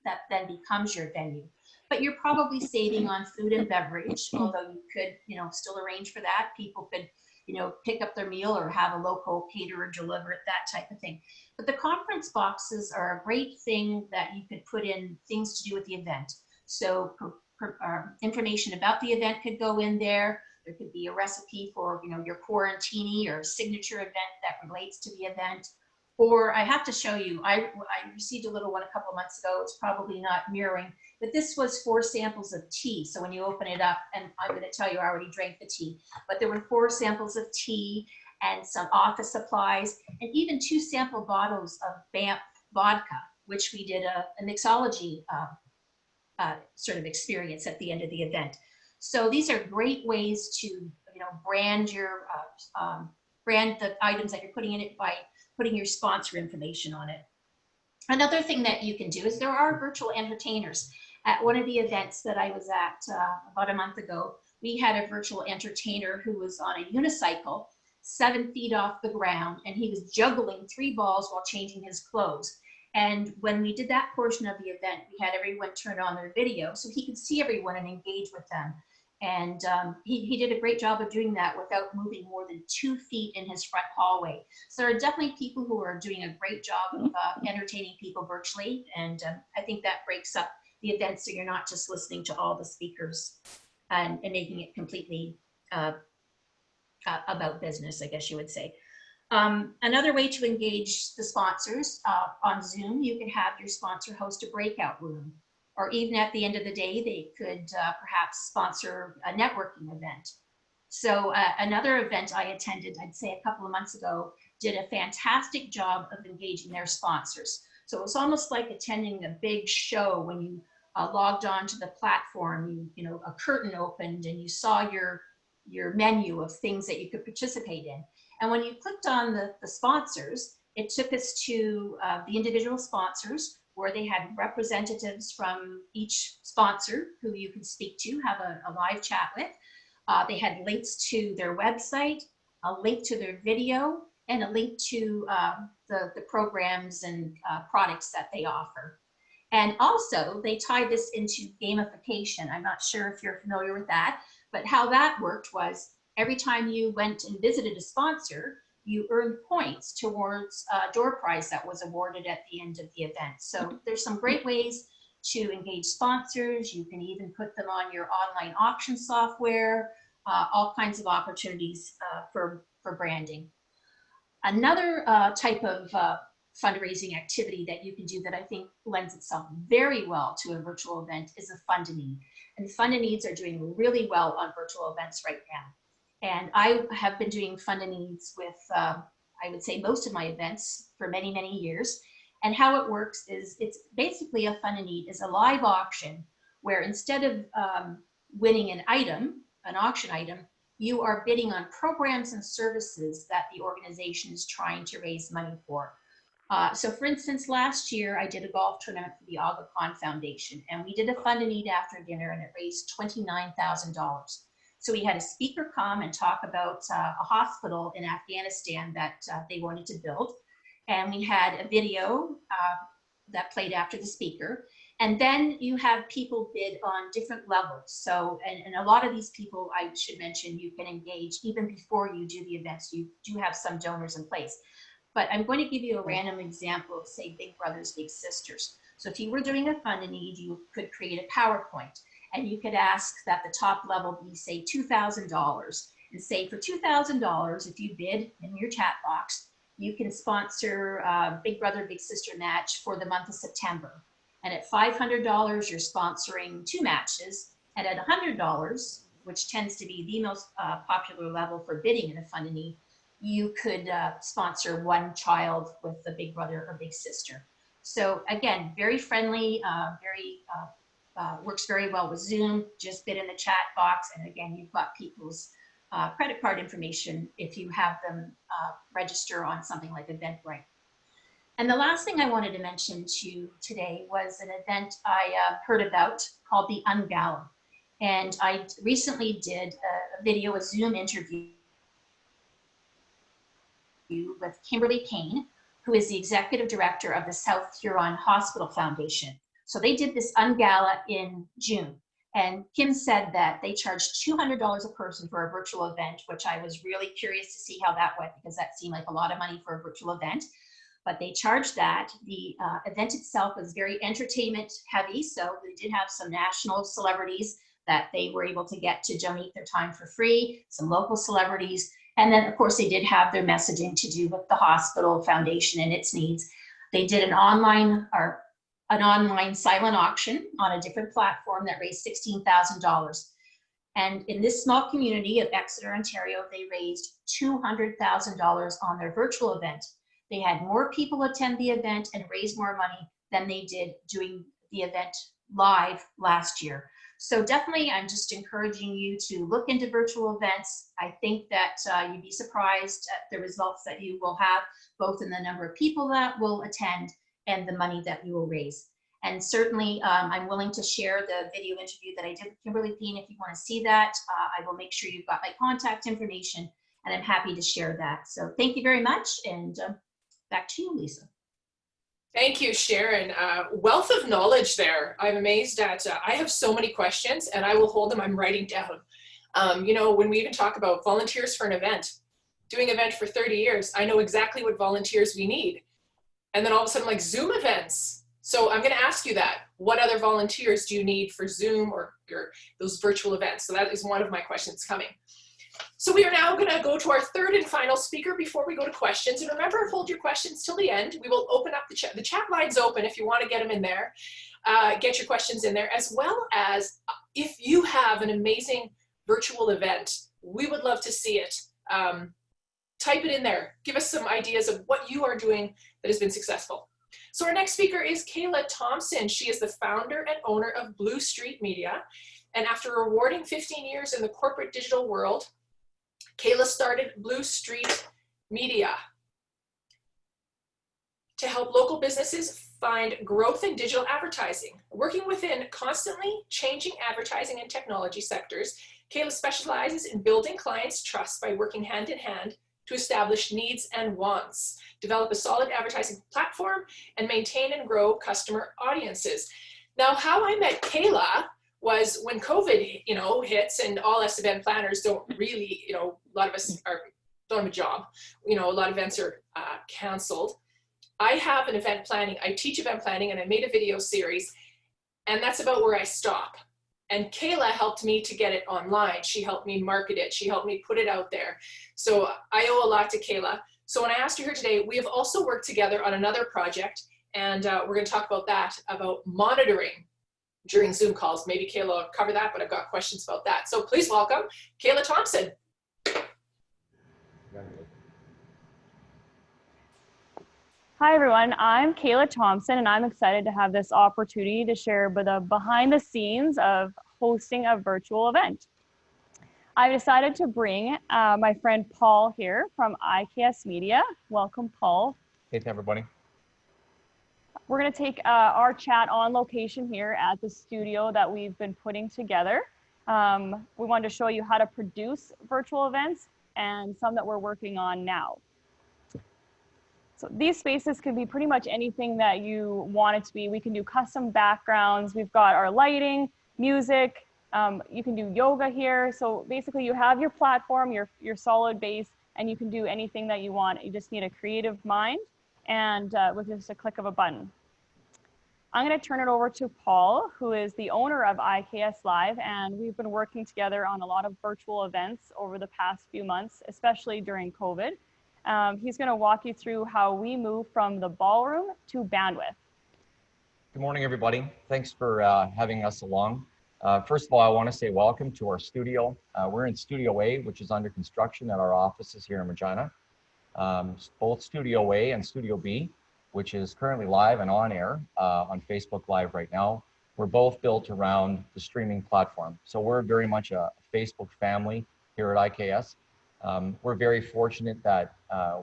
that then becomes your venue. But you're probably saving on food and beverage, although you could, still arrange for that. People could, pick up their meal or have a local caterer deliver it, that type of thing. But the conference boxes are a great thing that you could put in things to do with the event. So information about the event could go in there. There could be a recipe for, your quarantini or signature event that relates to the event. Or I have to show you, I received a little one a couple of months ago. It's probably not mirroring, but this was 4 samples of tea. So when you open it up, and I'm going to tell you, I already drank the tea, but there were 4 samples of tea and some office supplies, and even 2 sample bottles of Banff vodka, which we did a mixology sort of experience at the end of the event. So these are great ways to, brand your brand the items that you're putting in it by putting your sponsor information on it. Another thing that you can do is there are virtual entertainers. At one of the events that I was at about a month ago, we had a virtual entertainer who was on a unicycle 7 feet off the ground, and he was juggling 3 balls while changing his clothes. And when we did that portion of the event, we had everyone turn on their video so he could see everyone and engage with them. And he did a great job of doing that without moving more than 2 feet in his front hallway. So there are definitely people who are doing a great job of entertaining people virtually. And I think that breaks up the event so you're not just listening to all the speakers and making it completely about business, I guess you would say. Another way to engage the sponsors on Zoom, you can have your sponsor host a breakout room. Or even at the end of the day, they could perhaps sponsor a networking event. So another event I attended, I'd say a couple of months ago, did a fantastic job of engaging their sponsors. So it was almost like attending a big show when you logged on to the platform, a curtain opened and you saw your menu of things that you could participate in. And when you clicked on the sponsors, it took us to the individual sponsors, where they had representatives from each sponsor who you could speak to, have a live chat with. They had links to their website, a link to their video, and a link to the programs and products that they offer. And also, they tied this into gamification. I'm not sure if you're familiar with that, but how that worked was every time you went and visited a sponsor, you earned points towards a door prize that was awarded at the end of the event. So there's some great ways to engage sponsors. You can even put them on your online auction software, all kinds of opportunities for branding. Another type of fundraising activity that you can do that I think lends itself very well to a virtual event is a fund a need. And fund a needs are doing really well on virtual events right now. And I have been doing fund a needs with, I would say, most of my events for many, many years. And how it works is it's basically a fund a need is a live auction where instead of winning an item, an auction item, you are bidding on programs and services that the organization is trying to raise money for. So for instance, last year I did a golf tournament for the Aga Khan Foundation, and we did a fund a need after dinner, and it raised $29,000. So we had a speaker come and talk about a hospital in Afghanistan that they wanted to build. And we had a video that played after the speaker. And then you have people bid on different levels. So, and a lot of these people, I should mention, you can engage even before you do the events. You do have some donors in place. But I'm going to give you a random example of, say, Big Brothers, Big Sisters. So if you were doing a fund a need, you could create a PowerPoint. And you could ask that the top level be, say, $2,000. And say for $2,000, if you bid in your chat box, you can sponsor a Big Brother, Big Sister match for the month of September. And at $500, you're sponsoring 2 matches. And at $100, which tends to be the most popular level for bidding in a funding, you could sponsor 1 child with the Big Brother or Big Sister. So again, very friendly, works very well with Zoom. Just bid in the chat box. And again, you've got people's credit card information if you have them register on something like Eventbrite. And the last thing I wanted to mention to you today was an event I heard about called the Ungala. And I recently did a video, a Zoom interview with Kimberly Kane, who is the executive director of the South Huron Hospital Foundation. So they did this Ungala in June. And Kim said that they charged $200 a person for a virtual event, which I was really curious to see how that went, because that seemed like a lot of money for a virtual event. But they charged that. The event itself was very entertainment heavy. So they did have some national celebrities that they were able to get to donate their time for free, some local celebrities. And then of course they did have their messaging to do with the hospital foundation and its needs. They did an online silent auction on a different platform that raised $16,000. And in this small community of Exeter, Ontario, they raised $200,000 on their virtual event. They had more people attend the event and raise more money than they did doing the event live last year. So definitely, I'm just encouraging you to look into virtual events. I think that you'd be surprised at the results that you will have, both in the number of people that will attend and the money that you will raise. And certainly, I'm willing to share the video interview that I did with Kimberly Kane. If you want to see that, I will make sure you've got my contact information, and I'm happy to share that. So thank you very much, and back to you, Lisa. Thank you, Sharon. Wealth of knowledge there. I'm amazed at, I have so many questions and I will hold them, I'm writing down. You know, when we even talk about volunteers for an event, doing an event for 30 years, I know exactly what volunteers we need. And then all of a sudden, like Zoom events. So I'm gonna ask you that. What other volunteers do you need for Zoom or those virtual events? So that is one of my questions coming. So we are now going to go to our third and final speaker before we go to questions. And remember, hold your questions till the end. We will open up the chat. The chat line's open if you want to get them in there. Get your questions in there, as well as if you have an amazing virtual event, we would love to see it. Type it in there. Give us some ideas of what you are doing that has been successful. So our next speaker is Kayla Thompson. She is the founder and owner of Blue Street Media. And after a rewarding 15 years in the corporate digital world, Kayla started Blue Street Media to help local businesses find growth in digital advertising. Working within constantly changing advertising and technology sectors, Kayla specializes in building clients' trust by working hand in hand to establish needs and wants, develop a solid advertising platform, and maintain and grow customer audiences. Now, how I met Kayla was when COVID, hits, and all us event planners don't really, a lot of us don't have a job. A lot of events are canceled. I have an event planning, I teach event planning, and I made a video series, and that's about where I stop. And Kayla helped me to get it online. She helped me market it. She helped me put it out there. So I owe a lot to Kayla. So when I asked her here today, we have also worked together on another project, and we're going to talk about that, about monitoring during Zoom calls. Maybe Kayla will cover that, but I've got questions about that. So please welcome Kayla Thompson. Hi everyone, I'm Kayla Thompson, and I'm excited to have this opportunity to share the behind the scenes of hosting a virtual event. I've decided to bring my friend Paul here from IKS Media. Welcome, Paul. Hey, everybody. We're going to take our chat on location here at the studio that we've been putting together. We wanted to show you how to produce virtual events and some that we're working on now. So these spaces can be pretty much anything that you want it to be. We can do custom backgrounds. We've got our lighting, music. You can do yoga here. So basically you have your platform, your solid base, and you can do anything that you want. You just need a creative mind and with just a click of a button. I'm going to turn it over to Paul, who is the owner of IKS Live, and we've been working together on a lot of virtual events over the past few months, especially during COVID. He's going to walk you through how we move from the ballroom to bandwidth. Good morning, everybody. Thanks for having us along. First of all, I want to say welcome to our studio. We're in Studio A, which is under construction at our offices here in Regina. Both Studio A and Studio B, which is currently live and on air on Facebook Live right now, we're both built around the streaming platform. So we're very much a Facebook family here at IKS. We're very fortunate that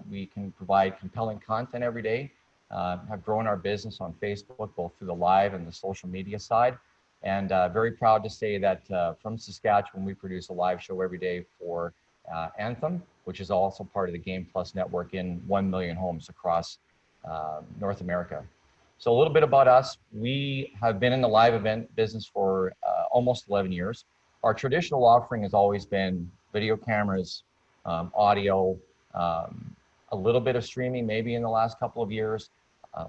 we can provide compelling content every day, have grown our business on Facebook, both through the live and the social media side. And very proud to say that from Saskatchewan, we produce a live show every day for Anthem, which is also part of the Game Plus network in 1 million homes across North America. So a little bit about us. We have been in the live event business for almost 11 years. Our traditional offering has always been video cameras, audio, a little bit of streaming maybe in the last couple of years,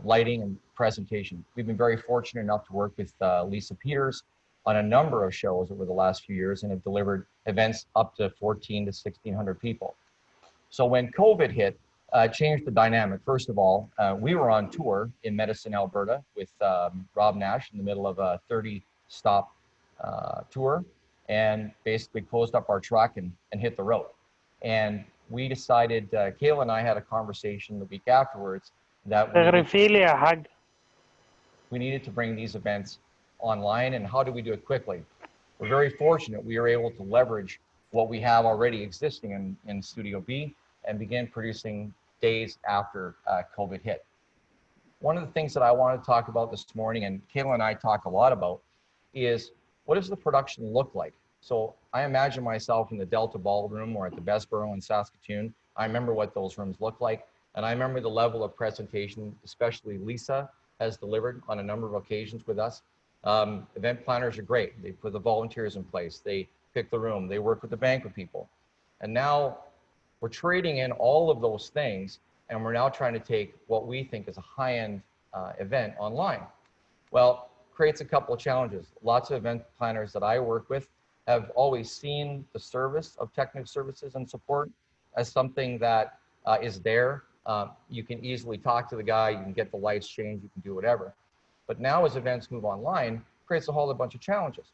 lighting and presentation. We've been very fortunate enough to work with Lisa Peters on a number of shows over the last few years and have delivered events up to 1,400 to 1,600 people. So when COVID hit, changed the dynamic. First of all, we were on tour in Medicine, Alberta with Rob Nash in the middle of a 30-stop tour, and basically closed up our truck and hit the road. And we decided, Kayla and I had a conversation the week afterwards that we needed to bring these events online, and how do we do it quickly? We're very fortunate we are able to leverage what we have already existing in Studio B and begin producing days after COVID hit. One of the things that I want to talk about this morning, and Kayla and I talk a lot about, is what does the production look like? So I imagine myself in the Delta Ballroom or at the Bessborough in Saskatoon. I remember what those rooms look like, and I remember the level of presentation, especially Lisa has delivered on a number of occasions with us. Event planners are great. They put the volunteers in place. They pick the room. They work with the banquet people. And now we're trading in all of those things, and we're now trying to take what we think is a high-end event online. Well, creates a couple of challenges. Lots of event planners that I work with have always seen the service of technical services and support as something that is there. You can easily talk to the guy, you can get the lights changed, you can do whatever. But now as events move online, creates a whole bunch of challenges.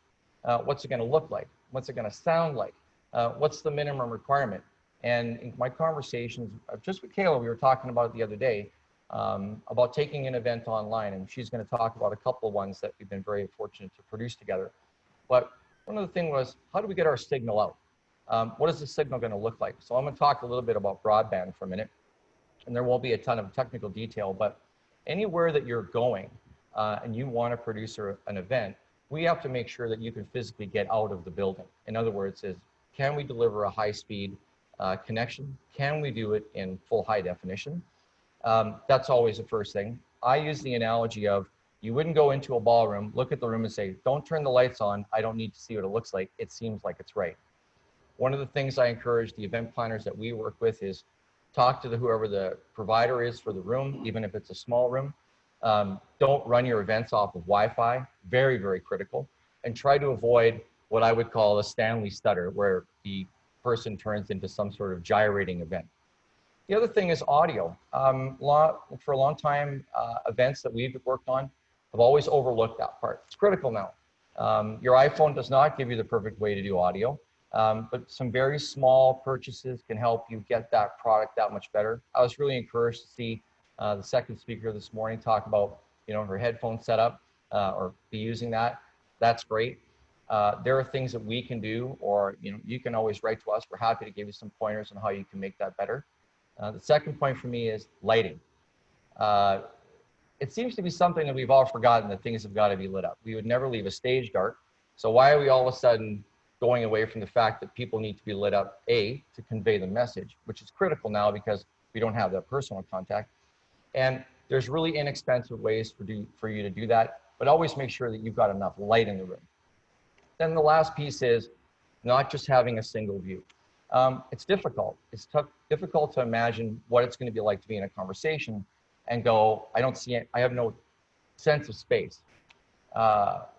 What's it gonna look like? What's it gonna sound like? What's the minimum requirement? And in my conversations, just with Kayla, we were talking about it the other day, about taking an event online, and she's gonna talk about a couple of ones that we've been very fortunate to produce together. But one of the things was, how do we get our signal out? What is the signal gonna look like? So I'm gonna talk a little bit about broadband for a minute, and there won't be a ton of technical detail, but anywhere that you're going and you wanna produce an event, we have to make sure that you can physically get out of the building. In other words, can we deliver a high-speed connection? Can we do it in full high definition? That's always the first thing. I use the analogy of, you wouldn't go into a ballroom, look at the room and say, don't turn the lights on, I don't need to see what it looks like, it seems like it's right. One of the things I encourage the event planners that we work with is talk to whoever the provider is for the room, even if it's a small room. Don't run your events off of Wi-Fi, very, very critical. And try to avoid what I would call a Stanley stutter, where the person turns into some sort of gyrating event. The other thing is audio. For a long time, events that we've worked on have always overlooked that part. It's critical now. Your iPhone does not give you the perfect way to do audio, but some very small purchases can help you get that product that much better. I was really encouraged to see the second speaker this morning talk about, her headphone setup or be using that. That's great. There are things that we can do, or you can always write to us. We're happy to give you some pointers on how you can make that better. The second point for me is lighting. It seems to be something that we've all forgotten, that things have got to be lit up. We would never leave a stage dark. So why are we all of a sudden going away from the fact that people need to be lit up, A, to convey the message, which is critical now because we don't have that personal contact. And there's really inexpensive ways for you to do that, but always make sure that you've got enough light in the room. Then the last piece is not just having a single view. It's difficult. It's difficult to imagine what it's going to be like to be in a conversation and go, I don't see it. I have no sense of space.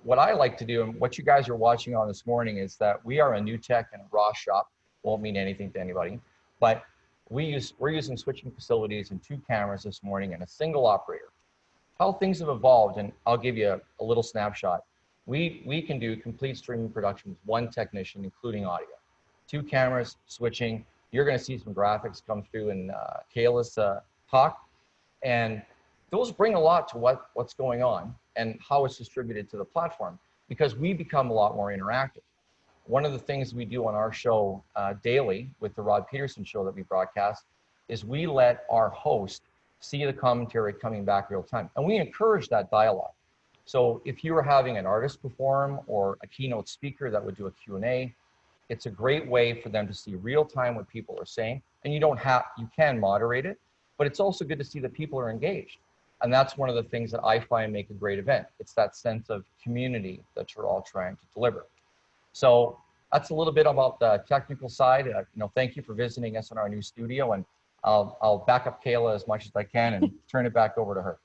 What I like to do, and what you guys are watching on this morning, is that we are a new tech and a raw shop. Won't mean anything to anybody, but We're using switching facilities and 2 cameras this morning and a single operator. How things have evolved, and I'll give you a little snapshot. We can do complete streaming production with 1 technician, including audio. 2 cameras, switching. You're going to see some graphics come through in Kayla's talk. And those bring a lot to what's going on and how it's distributed to the platform, because we become a lot more interactive. One of the things we do on our show daily with the Rod Peterson show that we broadcast is we let our host see the commentary coming back real time. And we encourage that dialogue. So if you were having an artist perform or a keynote speaker that would do a Q&A, it's a great way for them to see real time what people are saying. And you can moderate it, but it's also good to see that people are engaged. And that's one of the things that I find make a great event. It's that sense of community that you're all trying to deliver. So that's a little bit about the technical side. Thank you for visiting us in our new studio, and I'll back up Kayla as much as I can and turn it back over to her.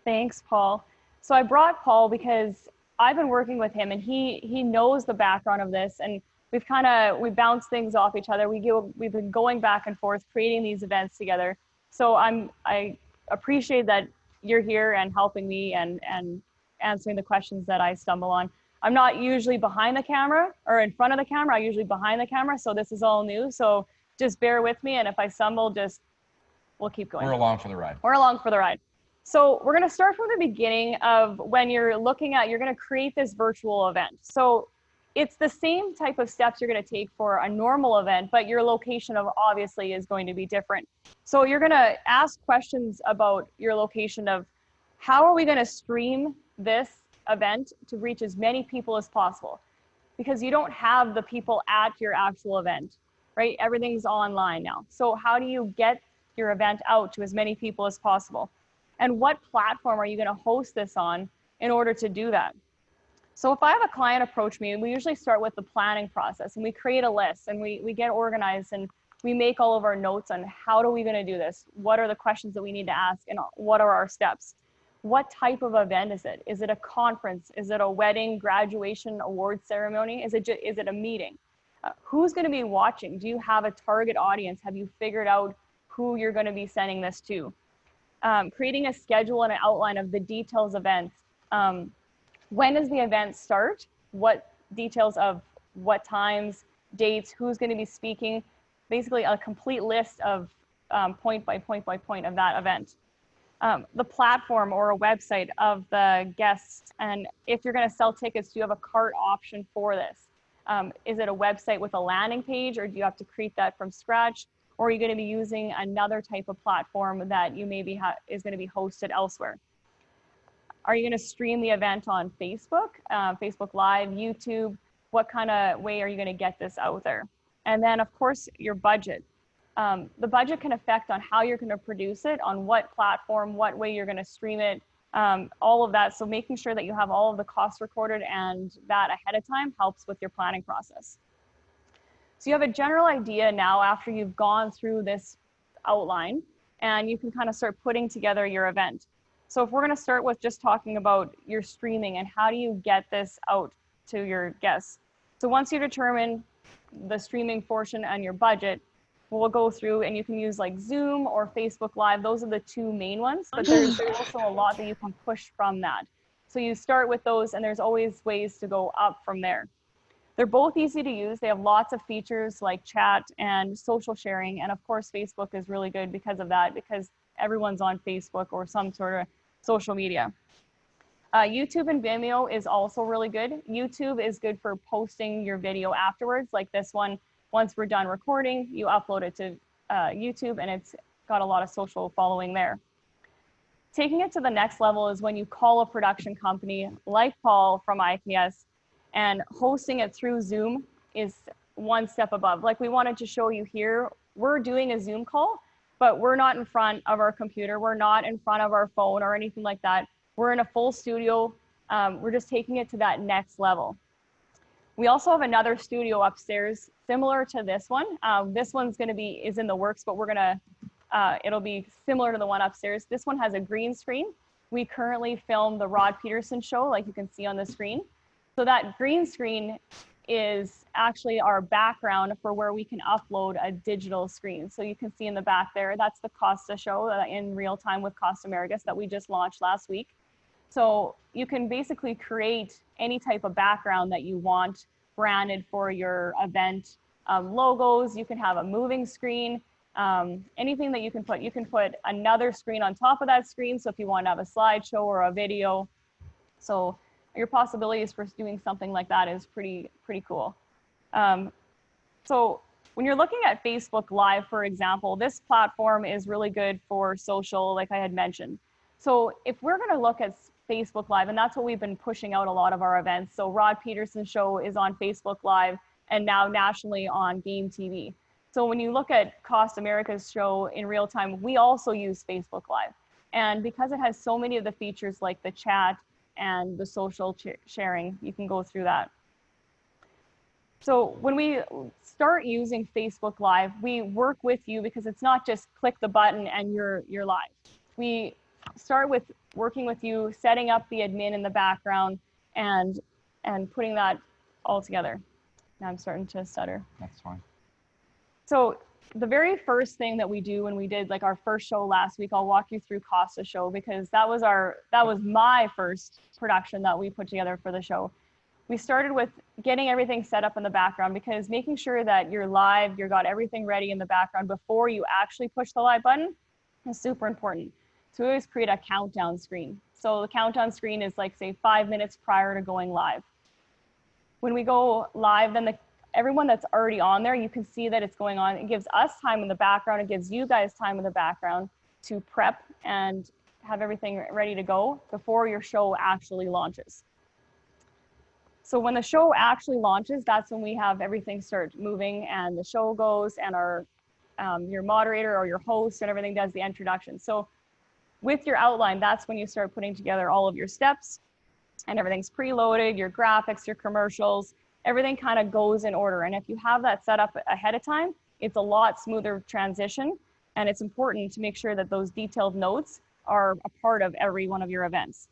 Thanks, Paul. So I brought Paul because I've been working with him, and he knows the background of this, and we bounce things off each other. We've been going back and forth, creating these events together. So I appreciate that you're here and helping me and answering the questions that I stumble on. I'm not usually behind the camera or in front of the camera. I'm usually behind the camera, so this is all new. So just bear with me, and if I stumble, we'll keep going. We're along for the ride. We're along for the ride. So we're going to start from the beginning of when you're going to create this virtual event. So it's the same type of steps you're going to take for a normal event, but your location obviously is going to be different. So you're going to ask questions about your location of how are we going to stream this event to reach as many people as possible, because you don't have the people at your actual event, right? Everything's online now. So how do you get your event out to as many people as possible? And what platform are you going to host this on in order to do that? So if I have a client approach me, we usually start with the planning process, and we create a list, and we get organized, and we make all of our notes on how are we going to do this? What are the questions that we need to ask, and what are our steps? What type of event is it? Is it a conference? Is it a wedding, graduation, award ceremony? Is it a meeting? Who's going to be watching? Do you have a target audience? Have you figured out who you're going to be sending this to? Creating a schedule and an outline of the details events. When does the event start? What details of what times, dates, who's going to be speaking? Basically a complete list of point by point by point of that event. The platform or a website of the guests, and if you're going to sell tickets, do you have a cart option for this? Is it a website with a landing page, or do you have to create that from scratch? Or are you going to be using another type of platform that you maybe is going to be hosted elsewhere? Are you going to stream the event on Facebook, Facebook Live, YouTube? What kind of way are you going to get this out there? And then, of course, your budget. The budget can affect on how you're going to produce it, on what platform, what way you're going to stream it, all of that. So making sure that you have all of the costs recorded and that ahead of time helps with your planning process. So you have a general idea now after you've gone through this outline, and you can kind of start putting together your event. So if we're going to start with just talking about your streaming and how do you get this out to your guests. So once you determine the streaming portion and your budget, we'll go through, and you can use like Zoom or Facebook Live. Those are the 2 main ones, but there's also a lot that you can push from that. So you start with those, and there's always ways to go up from there. They're both easy to use. They have lots of features like chat and social sharing. And of course, Facebook is really good because of that, because everyone's on Facebook or some sort of social media. YouTube and Vimeo is also really good. YouTube is good for posting your video afterwards, like this one. Once we're done recording, you upload it to YouTube, and it's got a lot of social following there. Taking it to the next level is when you call a production company like Paul from IPS, and hosting it through Zoom is one step above. Like we wanted to show you here, we're doing a Zoom call, but we're not in front of our computer. We're not in front of our phone or anything like that. We're in a full studio. We're just taking it to that next level. We also have another studio upstairs, similar to this one. This one's is in the works, but it'll be similar to the one upstairs. This one has a green screen. We currently film the Rod Peterson show, like you can see on the screen. So that green screen is actually our background for where we can upload a digital screen. So you can see in the back there, that's the Costa show in real time with Costa Amerigas that we just launched last week. So you can basically create any type of background that you want branded for your event. Logos, you can have a moving screen, anything that you can put. You can put another screen on top of that screen. So if you want to have a slideshow or a video. So your possibilities for doing something like that is pretty cool. So when you're looking at Facebook Live, for example, this platform is really good for social, like I had mentioned. So if we're going to look at Facebook Live, and that's what we've been pushing out a lot of our events. So Rod Peterson's show is on Facebook Live and now nationally on Game TV. So when you look at Costa America's show in real time, we also use Facebook Live. And because it has so many of the features like the chat and the social sharing, you can go through that. So when we start using Facebook Live, we work with you because it's not just click the button and you're live. We start with working with you, setting up the admin in the background and putting that all together. Now I'm starting to stutter. That's fine. So the very first thing that we do when we did like our first show last week, I'll walk you through Costa's show because that was my first production that we put together for the show. We started with getting everything set up in the background because making sure that you're live, you've got everything ready in the background before you actually push the live button is super important. So we always create a countdown screen. So the countdown screen is like, say, 5 minutes prior to going live. When we go live, then everyone that's already on there, you can see that it's going on. It gives us time in the background. It gives you guys time in the background to prep and have everything ready to go before your show actually launches. So when the show actually launches, that's when we have everything start moving and the show goes and your moderator or your host and everything does the introduction. So with your outline, that's when you start putting together all of your steps and everything's preloaded, your graphics, your commercials, everything kind of goes in order. And if you have that set up ahead of time, it's a lot smoother transition. And it's important to make sure that those detailed notes are a part of every one of your events.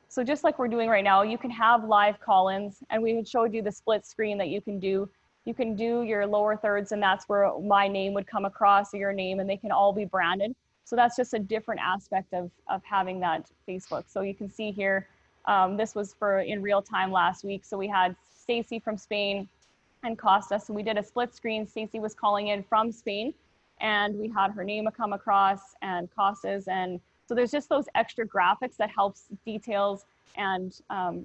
So just like we're doing right now, you can have live call-ins, and we had showed you the split screen that you can do. You can do your lower thirds, and that's where my name would come across, or your name, and they can all be branded. So that's just a different aspect of having that Facebook. So you can see here, this was for in real time last week. So we had Stacy from Spain and Costa. So we did a split screen. Stacy was calling in from Spain, and we had her name come across and Costa's. And so there's just those extra graphics that helps details and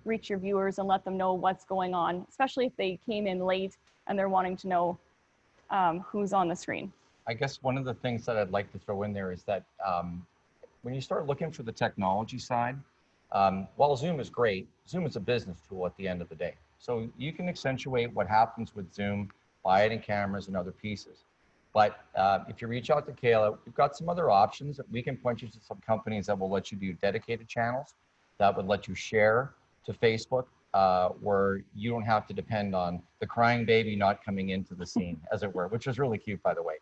reach your viewers and let them know what's going on, especially if they came in late and they're wanting to know who's on the screen. I guess one of the things that I'd like to throw in there is that when you start looking for the technology side, while Zoom is great, Zoom is a business tool at the end of the day. So you can accentuate what happens with Zoom by adding cameras and other pieces. But if you reach out to Kayla, we've got some other options that we can point you to some companies that will let you do dedicated channels, that would let you share to Facebook, where you don't have to depend on the crying baby not coming into the scene, as it were, which is really cute, by the way,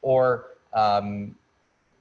or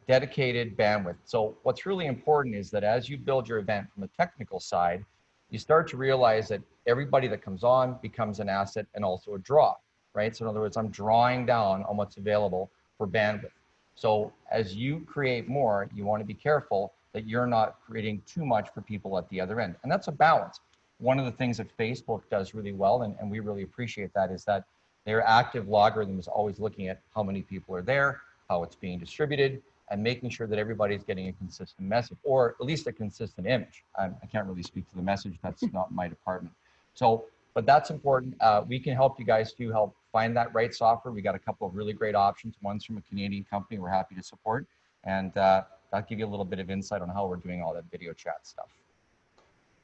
dedicated bandwidth. So what's really important is that as you build your event from the technical side, you start to realize that everybody that comes on becomes an asset and also a draw, right? So in other words, I'm drawing down on what's available for bandwidth. So as you create more, you want to be careful that you're not creating too much for people at the other end. And that's a balance. One of the things that Facebook does really well, and we really appreciate that, is that their active logarithm is always looking at how many people are there, how it's being distributed, and making sure that everybody's getting a consistent message, or at least a consistent image. I can't really speak to the message, that's not my department. So, but that's important. We can help you guys to help find that right software. We got a couple of really great options. One's from a Canadian company we're happy to support. And that'll give you a little bit of insight on how we're doing all that video chat stuff.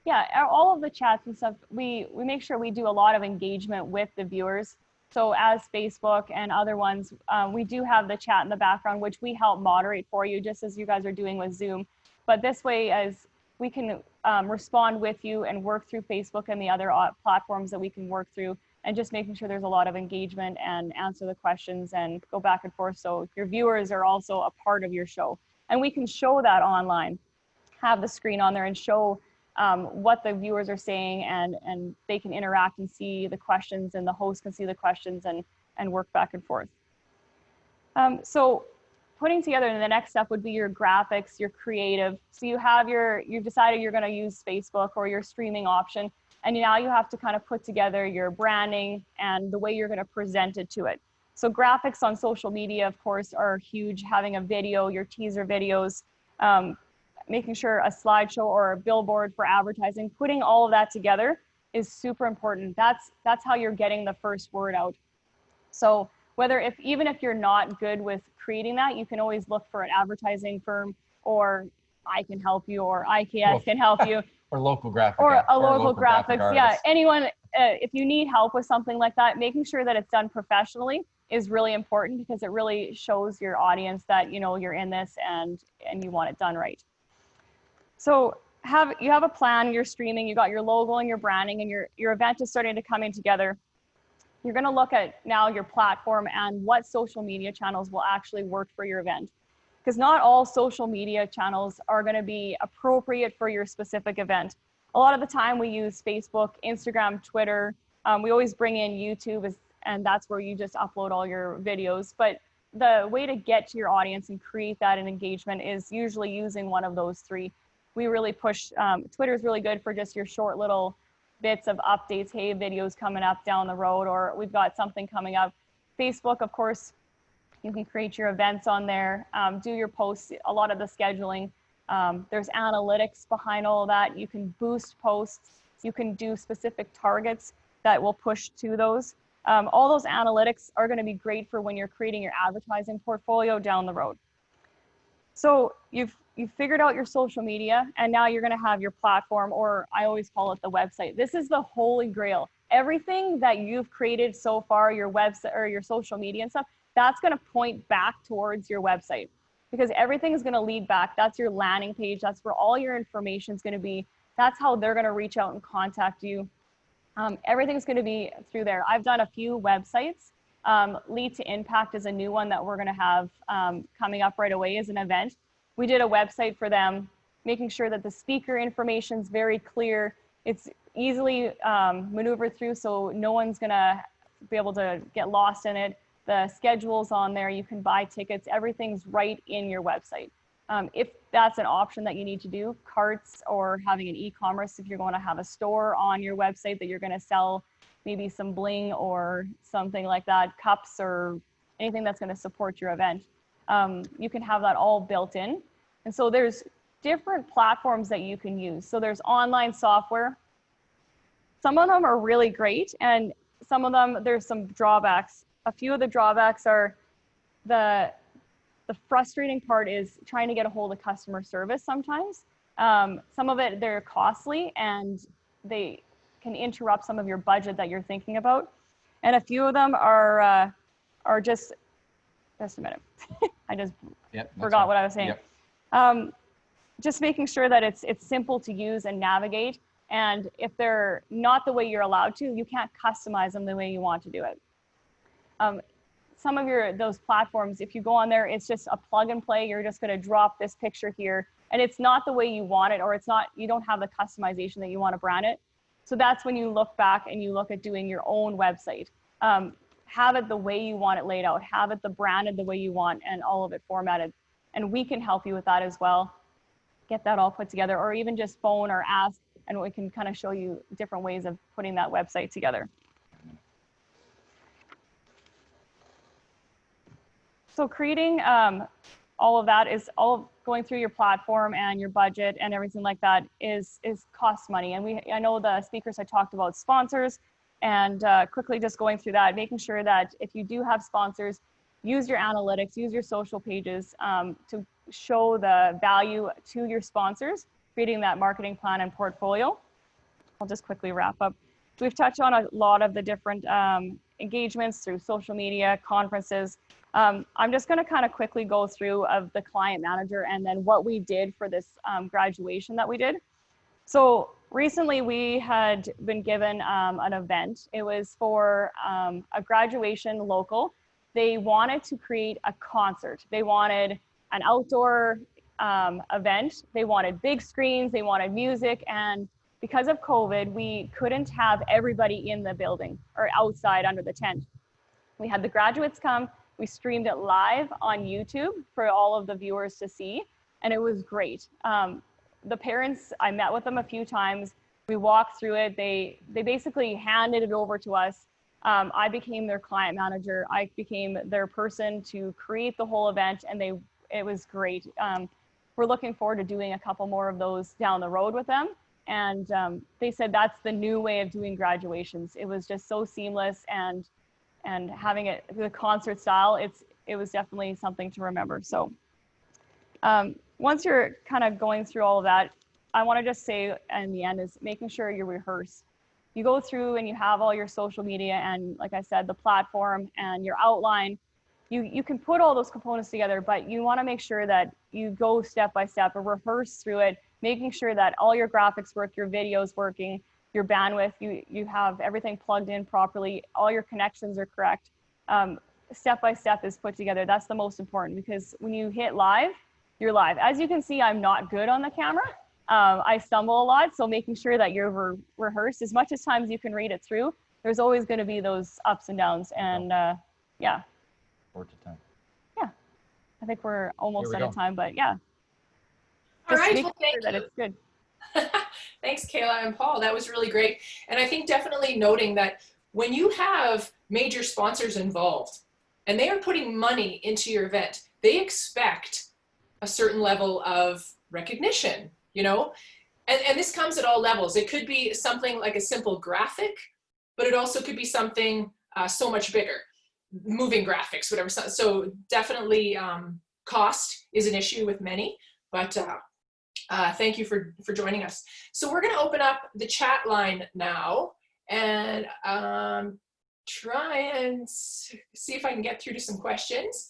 Yeah, all of the chats and stuff, we make sure we do a lot of engagement with the viewers. So as Facebook and other ones, we do have the chat in the background, which we help moderate for you, just as you guys are doing with Zoom. But this way, as we can respond with you and work through Facebook and the other platforms that we can work through, and just making sure there's a lot of engagement and answer the questions and go back and forth. So your viewers are also a part of your show. And we can show that online, have the screen on there and show what the viewers are saying, and they can interact and see the questions, and the host can see the questions and work back and forth. So putting together, the next step would be your graphics, your creative. So you've decided you're going to use Facebook or your streaming option, and now you have to kind of put together your branding and the way you're going to present it to it. So graphics on social media, of course, are huge. Having a video, your teaser videos, making sure a slideshow or a billboard for advertising, putting all of that together is super important. That's how you're getting the first word out. So even if you're not good with creating that, you can always look for an advertising firm, or I can help you, or IKS can help you. Or local graphic. Or a local graphic graphics. Yeah, artist. anyone, if you need help with something like that, making sure that it's done professionally is really important, because it really shows your audience that, you know, you're in this and you want it done right. So you have a plan, you're streaming, you got your logo and your branding, and your event is starting to come in together. You're going to look at now your platform and what social media channels will actually work for your event. Because not all social media channels are going to be appropriate for your specific event. A lot of the time we use Facebook, Instagram, Twitter. We always bring in YouTube, and that's where you just upload all your videos. But the way to get to your audience and create that engagement is usually using one of those three. We really push, Twitter is really good for just your short little bits of updates. Hey, videos coming up down the road, or we've got something coming up. Facebook, of course, you can create your events on there, do your posts, a lot of the scheduling. There's analytics behind all of that. You can boost posts. You can do specific targets that will push to those. All those analytics are going to be great for when you're creating your advertising portfolio down the road. So you've figured out your social media, and now you're going to have your platform, or I always call it the website. This is the holy grail. Everything that you've created so far, your website or your social media and stuff, that's going to point back towards your website, because everything is going to lead back. That's your landing page. That's where all your information is going to be. That's how they're going to reach out and contact you. Everything's going to be through there. I've done a few websites. Lead to Impact is a new one that we're going to have coming up right away as an event. We did a website for them, making sure that the speaker information is very clear. It's easily maneuvered through, so no one's going to be able to get lost in it. The schedule's on there. You can buy tickets. Everything's right in your website. If that's an option that you need to do, carts or having an e-commerce, if you're going to have a store on your website that you're going to sell maybe some bling or something like that, cups or anything that's going to support your event, you can have that all built in. And so there's different platforms that you can use. So there's online software. Some of them are really great, and some of them, there's some drawbacks. A few of the drawbacks are the frustrating part is trying to get a hold of customer service sometimes. Some of it, they're costly, and they can interrupt some of your budget that you're thinking about. And a few of them are just a minute. I just forgot what I was saying. Yep. Just making sure that it's simple to use and navigate. And if they're not the way you're allowed to, you can't customize them the way you want to do it. Some of those platforms, if you go on there, it's just a plug and play. You're just going to drop this picture here, and it's not the way you want it, or you don't have the customization that you want to brand it. So that's when you look back and you look at doing your own website. Have it the way you want it laid out, have it branded the way you want, and all of it formatted. And we can help you with that as well. Get that all put together, or even just phone or ask, and we can kind of show you different ways of putting that website together. So creating all of that is all going through your platform and your budget and everything like that is costs money. And I know the speakers had talked about sponsors, and quickly just going through that, making sure that if you do have sponsors, use your analytics, use your social pages to show the value to your sponsors, creating that marketing plan and portfolio. I'll just quickly wrap up. So we've touched on a lot of the different engagements through social media, conferences. I'm just going to kind of quickly go through of the client manager and then what we did for this graduation that we did. So recently we had been given an event. It was for a graduation local. They wanted to create a concert. They wanted an outdoor event. They wanted big screens, they wanted music, and because of COVID, we couldn't have everybody in the building or outside under the tent. We had the graduates come, we streamed it live on YouTube for all of the viewers to see, and it was great. The parents, I met with them a few times, we walked through it, they basically handed it over to us. I became their client manager, I became their person to create the whole event, and it was great. We're looking forward to doing a couple more of those down the road with them. And they said that's the new way of doing graduations. It was just so seamless, and having it the concert style, it was definitely something to remember. So once you're kind of going through all of that, I want to just say in the end is making sure you rehearse. You go through and you have all your social media and, like I said, the platform and your outline. You can put all those components together, but you want to make sure that you go step by step or rehearse through it, making sure that all your graphics work, your video's working, your bandwidth, you have everything plugged in properly, all your connections are correct. Step by step is put together. That's the most important, because when you hit live, you're live. As you can see, I'm not good on the camera. I stumble a lot, so making sure that you're rehearsed as much as times you can read it through. There's always going to be those ups and downs, and yeah. 4 to 10. Yeah, I think we're almost out of time, but yeah. All right, making well, thank sure that you. It's good. Thanks, Kayla and Paul. That was really great. And I think definitely noting that when you have major sponsors involved and they are putting money into your event, they expect a certain level of recognition, you know? And this comes at all levels. It could be something like a simple graphic, but it also could be something so much bigger, moving graphics, whatever. So definitely cost is an issue with many, but thank you for joining us. So we're going to open up the chat line now and try and see if I can get through to some questions.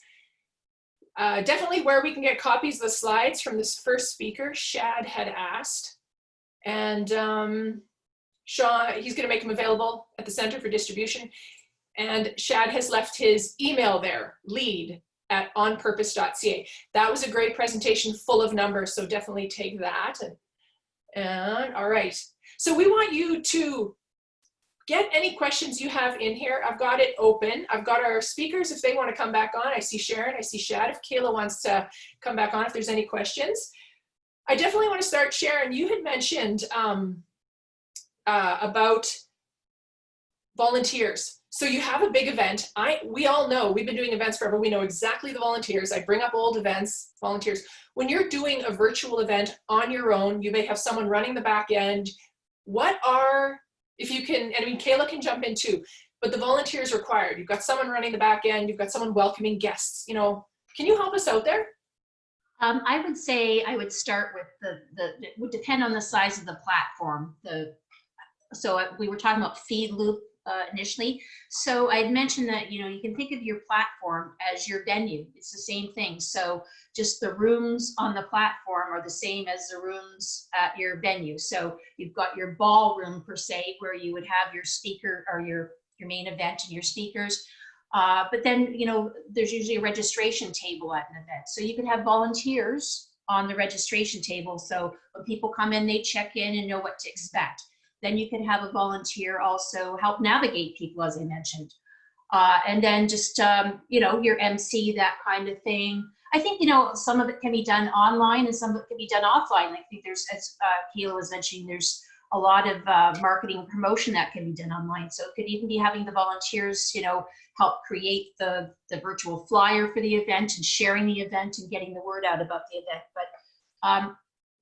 Definitely where we can get copies of the slides from this first speaker, Shad had asked. And Sean, he's going to make them available at the Center for Distribution. And Shad has left his email there, lead@onpurpose.ca. That was a great presentation full of numbers, so definitely take that. And all right, so we want you to get any questions you have in here. I've got it open. I've got our speakers if they want to come back on. I see Sharon, I see Shad. If Kayla wants to come back on, if there's any questions. I definitely want to start, Sharon, you had mentioned about volunteers. So you have a big event. We all know, we've been doing events forever. We know exactly the volunteers. I bring up old events, volunteers. When you're doing a virtual event on your own, you may have someone running the back end. What are, if you can, I mean, Kayla can jump in too, but the volunteers required. You've got someone running the back end. You've got someone welcoming guests. You know, can you help us out there? I would say I would start with it would depend on the size of the platform. So we were talking about feed loop initially. So I'd mentioned that, you know, you can think of your platform as your venue. It's the same thing. So just the rooms on the platform are the same as the rooms at your venue. So you've got your ballroom per se, where you would have your speaker or your main event and your speakers. But then, you know, there's usually a registration table at an event. So you can have volunteers on the registration table. So when people come in, they check in and know what to expect. Then you can have a volunteer also help navigate people, as I mentioned. And then just, you know, your MC, that kind of thing. I think, you know, some of it can be done online and some of it can be done offline. I think there's, as Kayla was mentioning, there's a lot of marketing and promotion that can be done online. So it could even be having the volunteers, you know, help create the virtual flyer for the event and sharing the event and getting the word out about the event. But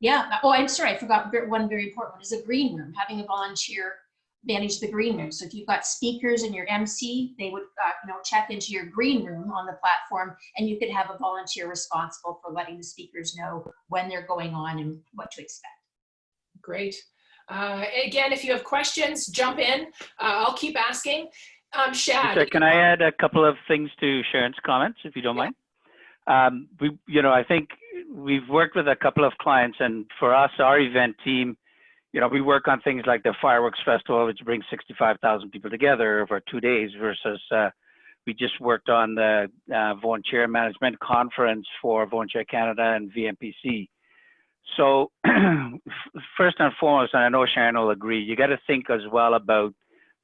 yeah, oh, I'm sorry, I forgot one very important one is a green room, having a volunteer manage the green room. So if you've got speakers and your MC, they would you know, check into your green room on the platform, and you could have a volunteer responsible for letting the speakers know when they're going on and what to expect. Great. Again, if you have questions, jump in. I'll keep asking. Shad. So can I add a couple of things to Sharon's comments, if you don't mind? You know, I think we've worked with a couple of clients, and for us, our event team, you know, we work on things like the fireworks festival, which brings 65,000 people together over 2 days, versus We just worked on the Volunteer Management Conference for Volunteer Canada and VMPC. So first and foremost, and I know Sharon will agree, you got to think as well about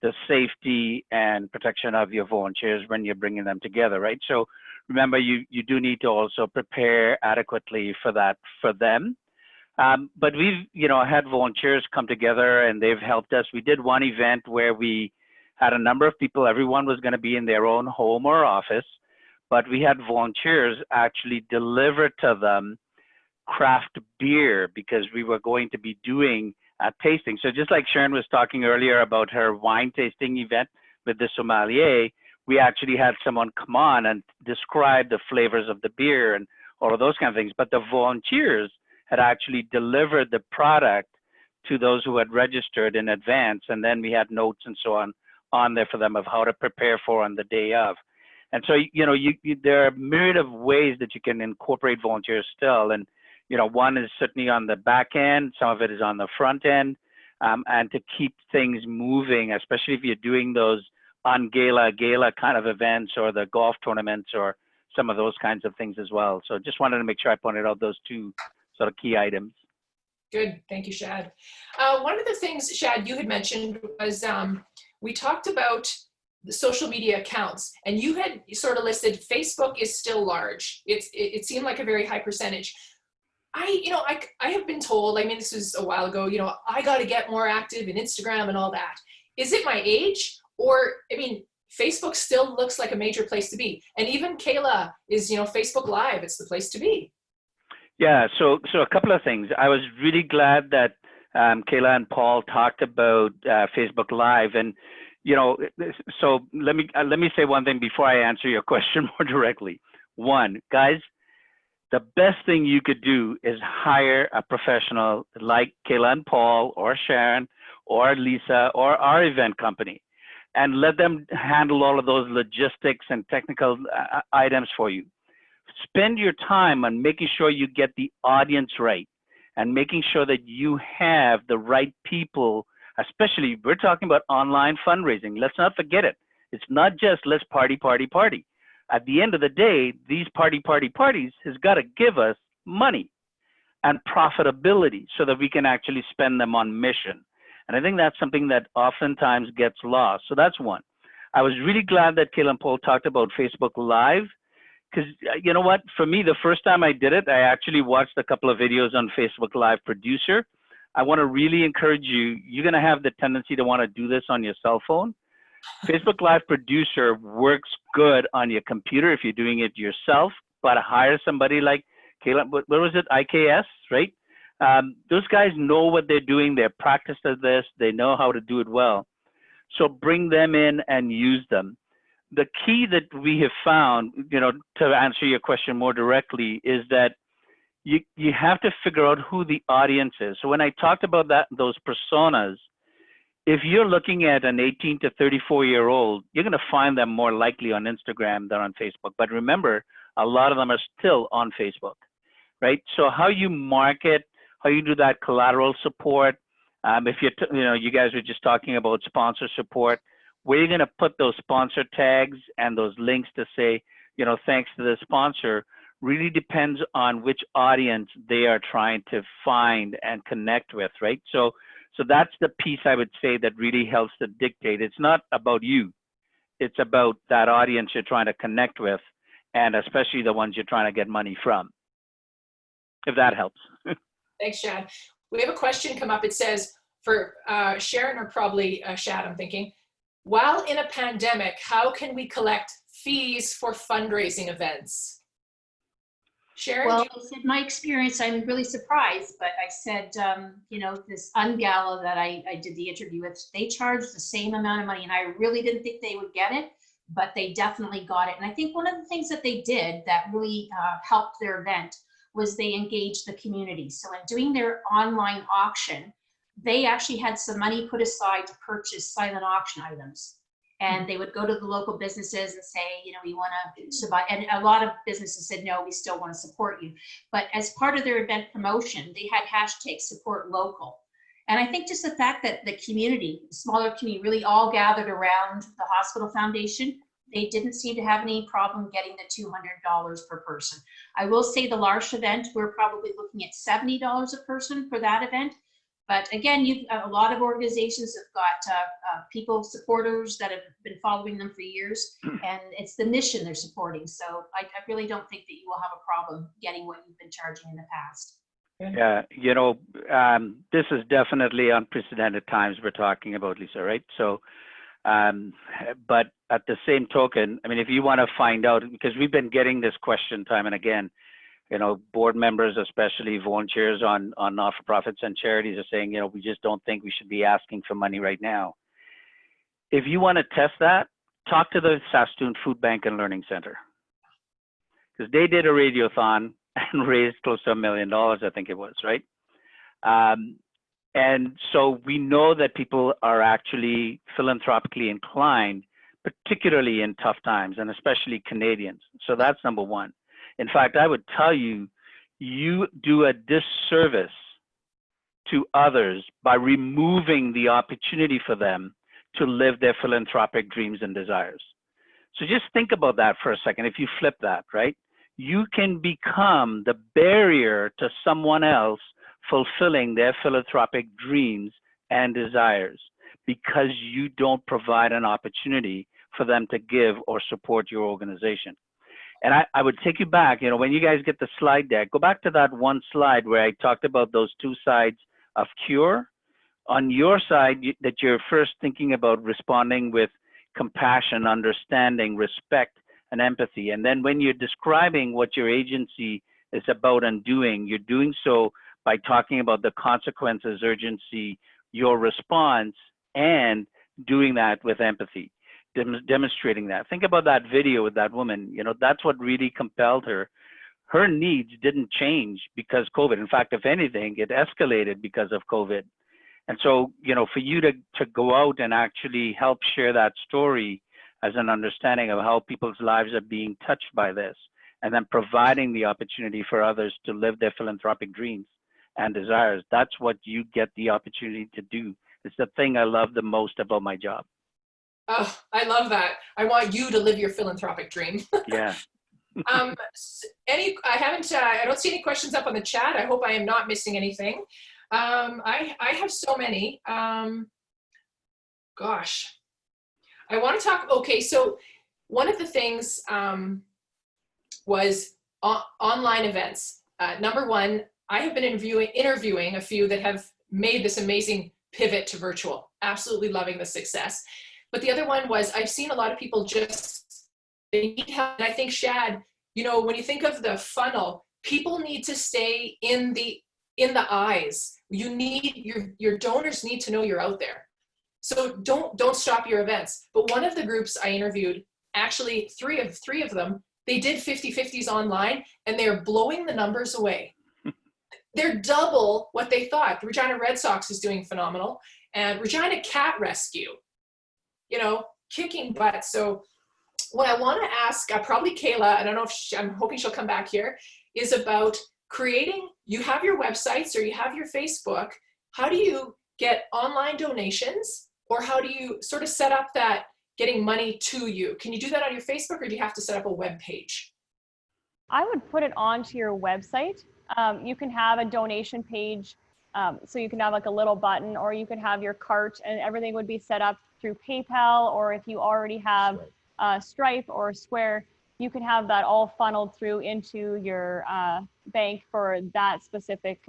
the safety and protection of your volunteers when you're bringing them together, right? So remember, you do need to also prepare adequately for that for them. But we've, had volunteers come together and they've helped us. We did one event where we had a number of people, everyone was going to be in their own home or office, but we had volunteers actually deliver to them craft beer because we were going to be doing a tasting. So just like Sharon was talking earlier about her wine tasting event with the sommelier, we actually had someone come on and describe the flavors of the beer and all of those kind of things. But the volunteers had actually delivered the product to those who had registered in advance. And then we had notes and so on there for them of how to prepare for on the day of. And so, there are a myriad of ways that you can incorporate volunteers still. And, one is certainly on the back end, some of it is on the front end, and to keep things moving, especially if you're doing those on gala kind of events or the golf tournaments or some of those kinds of things as well. So just wanted to make sure I pointed out those two sort of key items. Good, thank you, Shad. One of the things, Shad, you had mentioned was we talked about the social media accounts, and you had sort of listed Facebook is still large. It seemed like a very high percentage. I have been told, this was a while ago, I got to get more active in Instagram and all that. Is it my age? Or, Facebook still looks like a major place to be. And even Kayla is, Facebook Live, it's the place to be. Yeah, so a couple of things. I was really glad that Kayla and Paul talked about Facebook Live. And, so let me say one thing before I answer your question more directly. One, guys, the best thing you could do is hire a professional like Kayla and Paul or Sharon or Lisa or our event company and let them handle all of those logistics and technical items for you. Spend your time on making sure you get the audience right and making sure that you have the right people, especially we're talking about online fundraising. Let's not forget it. It's not just let's party, party, party. At the end of the day, these parties has got to give us money and profitability so that we can actually spend them on mission. And I think that's something that oftentimes gets lost. So that's one. I was really glad that Kayla and Paul talked about Facebook Live because you know what? For me, the first time I did it, I actually watched a couple of videos on Facebook Live Producer. I want to really encourage you. You're going to have the tendency to want to do this on your cell phone. Facebook Live Producer works good on your computer if you're doing it yourself, but hire somebody like Kayla, what was it, IKS, right? Those guys know what they're doing. They're practiced at this. They know how to do it well. So bring them in and use them. The key that we have found, to answer your question more directly, is that you have to figure out who the audience is. So when I talked about those personas, if you're looking at an 18 to 34-year-old, you're going to find them more likely on Instagram than on Facebook. But remember, a lot of them are still on Facebook, right? So how you market, how you do that collateral support, if you guys were just talking about sponsor support, where you're going to put those sponsor tags and those links to say, thanks to the sponsor, really depends on which audience they are trying to find and connect with, right? So that's the piece I would say that really helps to dictate. It's not about you. It's about that audience you're trying to connect with, and especially the ones you're trying to get money from, if that helps. Thanks, Shad. We have a question come up. It says, for Sharon or probably Shad, I'm thinking, while in a pandemic, how can we collect fees for fundraising events? Sharon? Well, I said my experience, I'm really surprised, but I said, this Ungala that I did the interview with, they charged the same amount of money, and I really didn't think they would get it, but they definitely got it. And I think one of the things that they did that really helped their event was they engaged the community. So in doing their online auction, they actually had some money put aside to purchase silent auction items. And they would go to the local businesses and say, we want to buy, and a lot of businesses said, no, we still want to support you. But as part of their event promotion, they had hashtag support local. And I think just the fact that the community, the smaller community, really all gathered around the hospital foundation they didn't seem to have any problem getting the $200 per person. I will say the L'Arche event, we're probably looking at $70 a person for that event. But again, a lot of organizations have got people, supporters that have been following them for years, and it's the mission they're supporting. So I really don't think that you will have a problem getting what you've been charging in the past. Yeah, this is definitely unprecedented times we're talking about, Lisa, right? So, but at the same token, I mean, if you want to find out, because we've been getting this question time and again, board members, especially volunteers on not-for-profits and charities, are saying, we just don't think we should be asking for money right now. If you want to test that, talk to the Saskatoon Food Bank and Learning Center, because they did a radiothon and raised close to $1 million, I think it was, right? And so we know that people are actually philanthropically inclined, particularly in tough times, and especially Canadians. So that's number one. In fact, I would tell you, you do a disservice to others by removing the opportunity for them to live their philanthropic dreams and desires. So just think about that for a second. If you flip that, right? You can become the barrier to someone else fulfilling their philanthropic dreams and desires because you don't provide an opportunity for them to give or support your organization. And I would take you back, when you guys get the slide deck, go back to that one slide where I talked about those two sides of cure. On your side, that you're first thinking about responding with compassion, understanding, respect, and empathy. And then when you're describing what your agency is about and doing, you're doing so by talking about the consequences, urgency, your response, and doing that with empathy. Demonstrating that. Think about that video with that woman. That's what really compelled her. Her needs didn't change because COVID. In fact, if anything, it escalated because of COVID. And so, for you to go out and actually help share that story as an understanding of how people's lives are being touched by this, and then providing the opportunity for others to live their philanthropic dreams and desires, that's what you get the opportunity to do. It's the thing I love the most about my job. Oh, I love that. I want you to live your philanthropic dream. Yeah. I don't see any questions up on the chat. I hope I am not missing anything. I have so many. Gosh, I want to talk. Okay, so one of the things was online events. Number one, I have been interviewing a few that have made this amazing pivot to virtual. Absolutely loving the success. But the other one was, I've seen a lot of people they need help. And I think, Shad, when you think of the funnel, people need to stay in the eyes. You need, your donors need to know you're out there. So don't stop your events. But one of the groups I interviewed, actually three of them, they did 50-50s online and they're blowing the numbers away. They're double what they thought. The Regina Red Sox is doing phenomenal, and Regina Cat Rescue, kicking butt. So what I want to ask, probably Kayla, I don't know if I'm hoping she'll come back here, is about creating, you have your websites or you have your Facebook. How do you get online donations, or how do you sort of set up that getting money to you? Can you do that on your Facebook, or do you have to set up a web page? I would put it onto your website. You can have a donation page. So you can have like a little button, or you can have your cart, and everything would be set up through PayPal, or if you already have Stripe or Square, you can have that all funneled through into your bank for that specific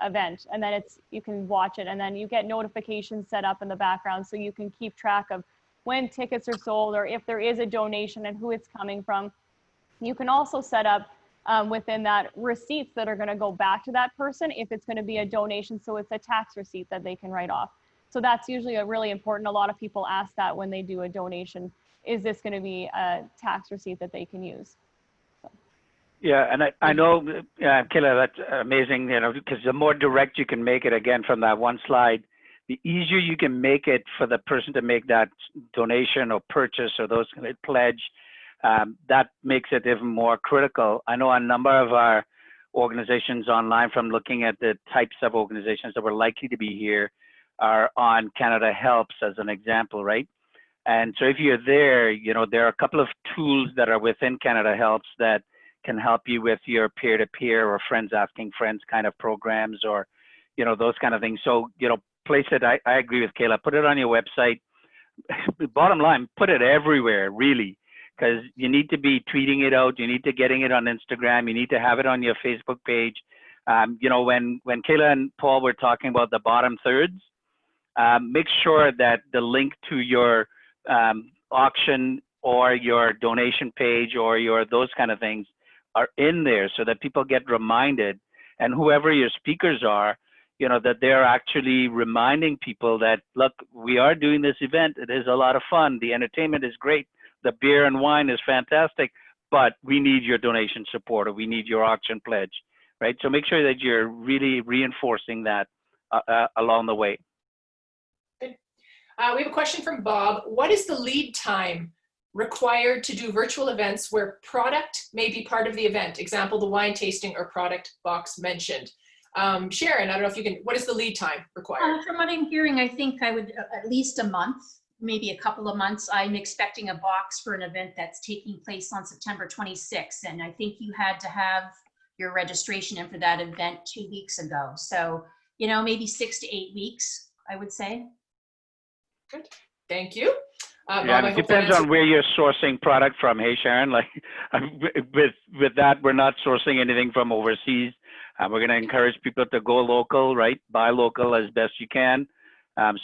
event. And then you can watch it, and then you get notifications set up in the background so you can keep track of when tickets are sold, or if there is a donation and who it's coming from. You can also set up within that receipts that are going to go back to that person if it's going to be a donation, so it's a tax receipt that they can write off. So that's usually a really important. A lot of people ask that when they do a donation, is this going to be a tax receipt that they can use? So. Yeah, and I know, Kayla, that's amazing, because the more direct you can make it, again, from that one slide, the easier you can make it for the person to make that donation or purchase or those pledge. That makes it even more critical. I know a number of our organizations online, from looking at the types of organizations that were likely to be here, are on Canada Helps as an example, right? And so if you're there, there are a couple of tools that are within Canada Helps that can help you with your peer-to-peer or friends asking friends kind of programs, or, those kind of things. So, place it, I agree with Kayla, put it on your website. Bottom line, put it everywhere, really, because you need to be tweeting it out. You need to getting it on Instagram. You need to have it on your Facebook page. When Kayla and Paul were talking about the bottom thirds, make sure that the link to your auction or your donation page or those kind of things are in there, so that people get reminded, and whoever your speakers are, that they're actually reminding people that, look, we are doing this event. It is a lot of fun. The entertainment is great. The beer and wine is fantastic, but we need your donation support, or we need your auction pledge, right? So make sure that you're really reinforcing that along the way. Good. We have a question from Bob. What is the lead time required to do virtual events where product may be part of the event? Example, the wine tasting or product box mentioned. Sharon, I don't know if you can, what is the lead time required? From what I'm hearing, I think I would at least a month, maybe a couple of months. I'm expecting a box for an event that's taking place on September 26th. And I think you had to have your registration in for that event 2 weeks ago. So, maybe 6 to 8 weeks, I would say. Good, thank you. Yeah, it depends on where you're sourcing product from. Hey, Sharon, like with that, we're not sourcing anything from overseas. We're going to encourage people to go local, right? Buy local as best you can.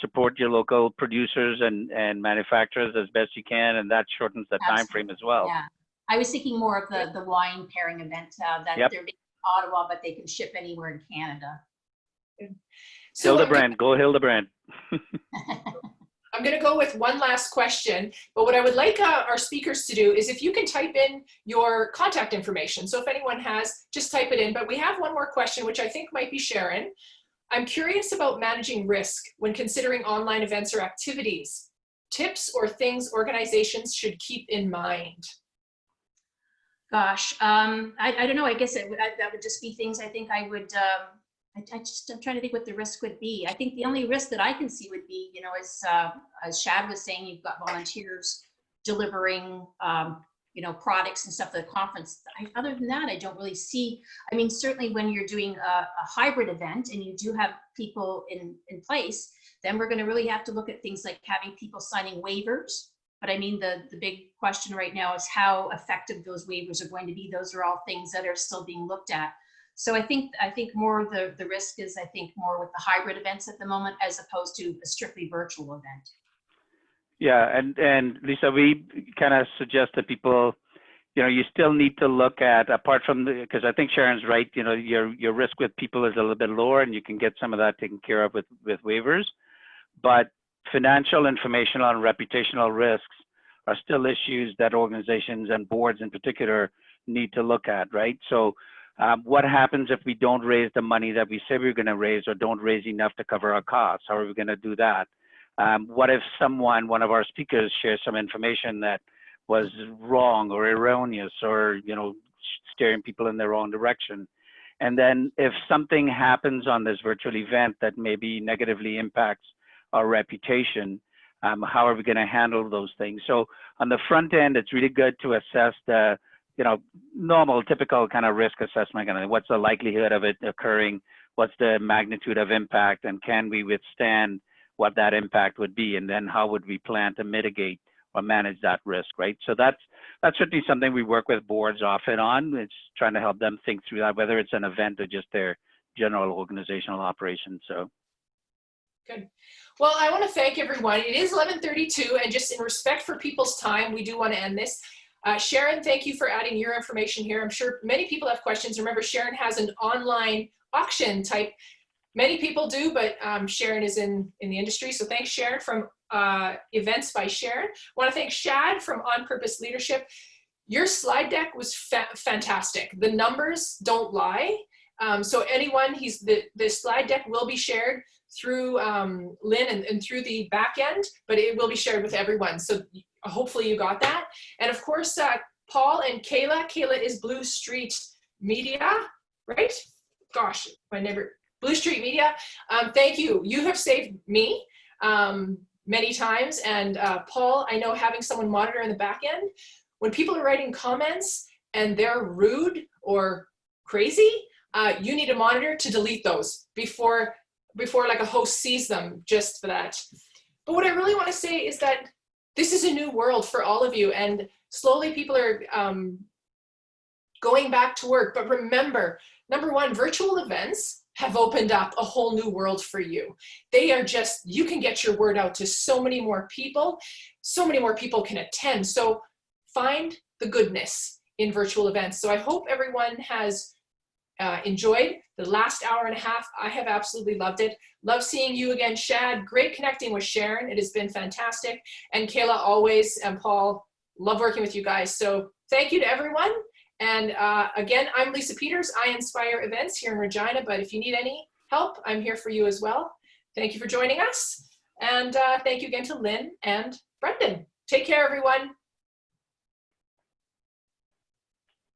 Support your local producers and manufacturers as best you can, and that shortens the time frame as well. Yeah, I was thinking more of the wine pairing event that they're in Ottawa, but they can ship anywhere in Canada. So Hildebrand, go Hildebrand. I'm going to go with one last question, but what I would like our speakers to do is if you can type in your contact information. So if anyone has, just type it in. But we have one more question, which I think might be Sharon. I'm curious about managing risk when considering online events or activities. Tips or things organizations should keep in mind? Gosh, I don't know. I guess that would just be things I think I would, I'm trying to think what the risk would be. I think the only risk that I can see would be, as Shad was saying, you've got volunteers delivering, products and stuff at the conference. Other than that, I don't really see. I mean, certainly when you're doing a hybrid event and you do have people in place, then we're going to really have to look at things like having people signing waivers. But I mean, the big question right now is how effective those waivers are going to be. Those are all things that are still being looked at. So I think more the risk is, more with the hybrid events at the moment, as opposed to a strictly virtual event. Yeah, and Lisa, we kind of suggest that people, you still need to look at, apart from because I think Sharon's right, your risk with people is a little bit lower, and you can get some of that taken care of with waivers. But financial, informational, and reputational risks are still issues that organizations and boards in particular need to look at, right? So what happens if we don't raise the money that we say we're going to raise, or don't raise enough to cover our costs? How are we going to do that? What if one of our speakers shares some information that was wrong or erroneous, or steering people in the wrong direction? And then if something happens on this virtual event that maybe negatively impacts our reputation, how are we going to handle those things? So on the front end, it's really good to assess the normal, typical kind of risk assessment. What's the likelihood of it occurring? What's the magnitude of impact? And can we withstand what that impact would be? And then how would we plan to mitigate or manage that risk, right? So that's certainly something we work with boards often on. It's trying to help them think through that, whether it's an event or just their general organizational operations. So. Good. Well, I want to thank everyone. It is 11:32, and just in respect for people's time, we do want to end this. Sharon, thank you for adding your information here. I'm sure many people have questions. Remember, Sharon has an online auction type. Many people do, but Sharon is in the industry. So thanks, Sharon, from Events by Sharon. I want to thank Shad from On Purpose Leadership. Your slide deck was fantastic. The numbers don't lie. So anyone, the slide deck will be shared through Lynn and through the back end, but it will be shared with everyone. So hopefully you got that. And of course, Paul and Kayla. Kayla is Blue Street Media, right? Gosh, Blue Street Media. Thank you. You have saved me. many times. And Paul, I know having someone monitor in the back end, when people are writing comments and they're rude or crazy, you need a monitor to delete those before like a host sees them, just for that. But what I really want to say is that this is a new world for all of you, and slowly people are going back to work. But remember, number one, virtual events have opened up a whole new world for you. They are just, you can get your word out to so many more people. So many more people can attend. So find the goodness in virtual events. So I hope everyone has enjoyed the last hour and a half. I have absolutely loved it. Love seeing you again, Shad. Great connecting with Sharon. It has been fantastic. And Kayla always, and Paul, love working with you guys. So thank you to everyone. And again, I'm Lisa Peters. I inspire events here in Regina, but if you need any help, I'm here for you as well. Thank you for joining us. And thank you again to Lynn and Brendan. Take care, everyone.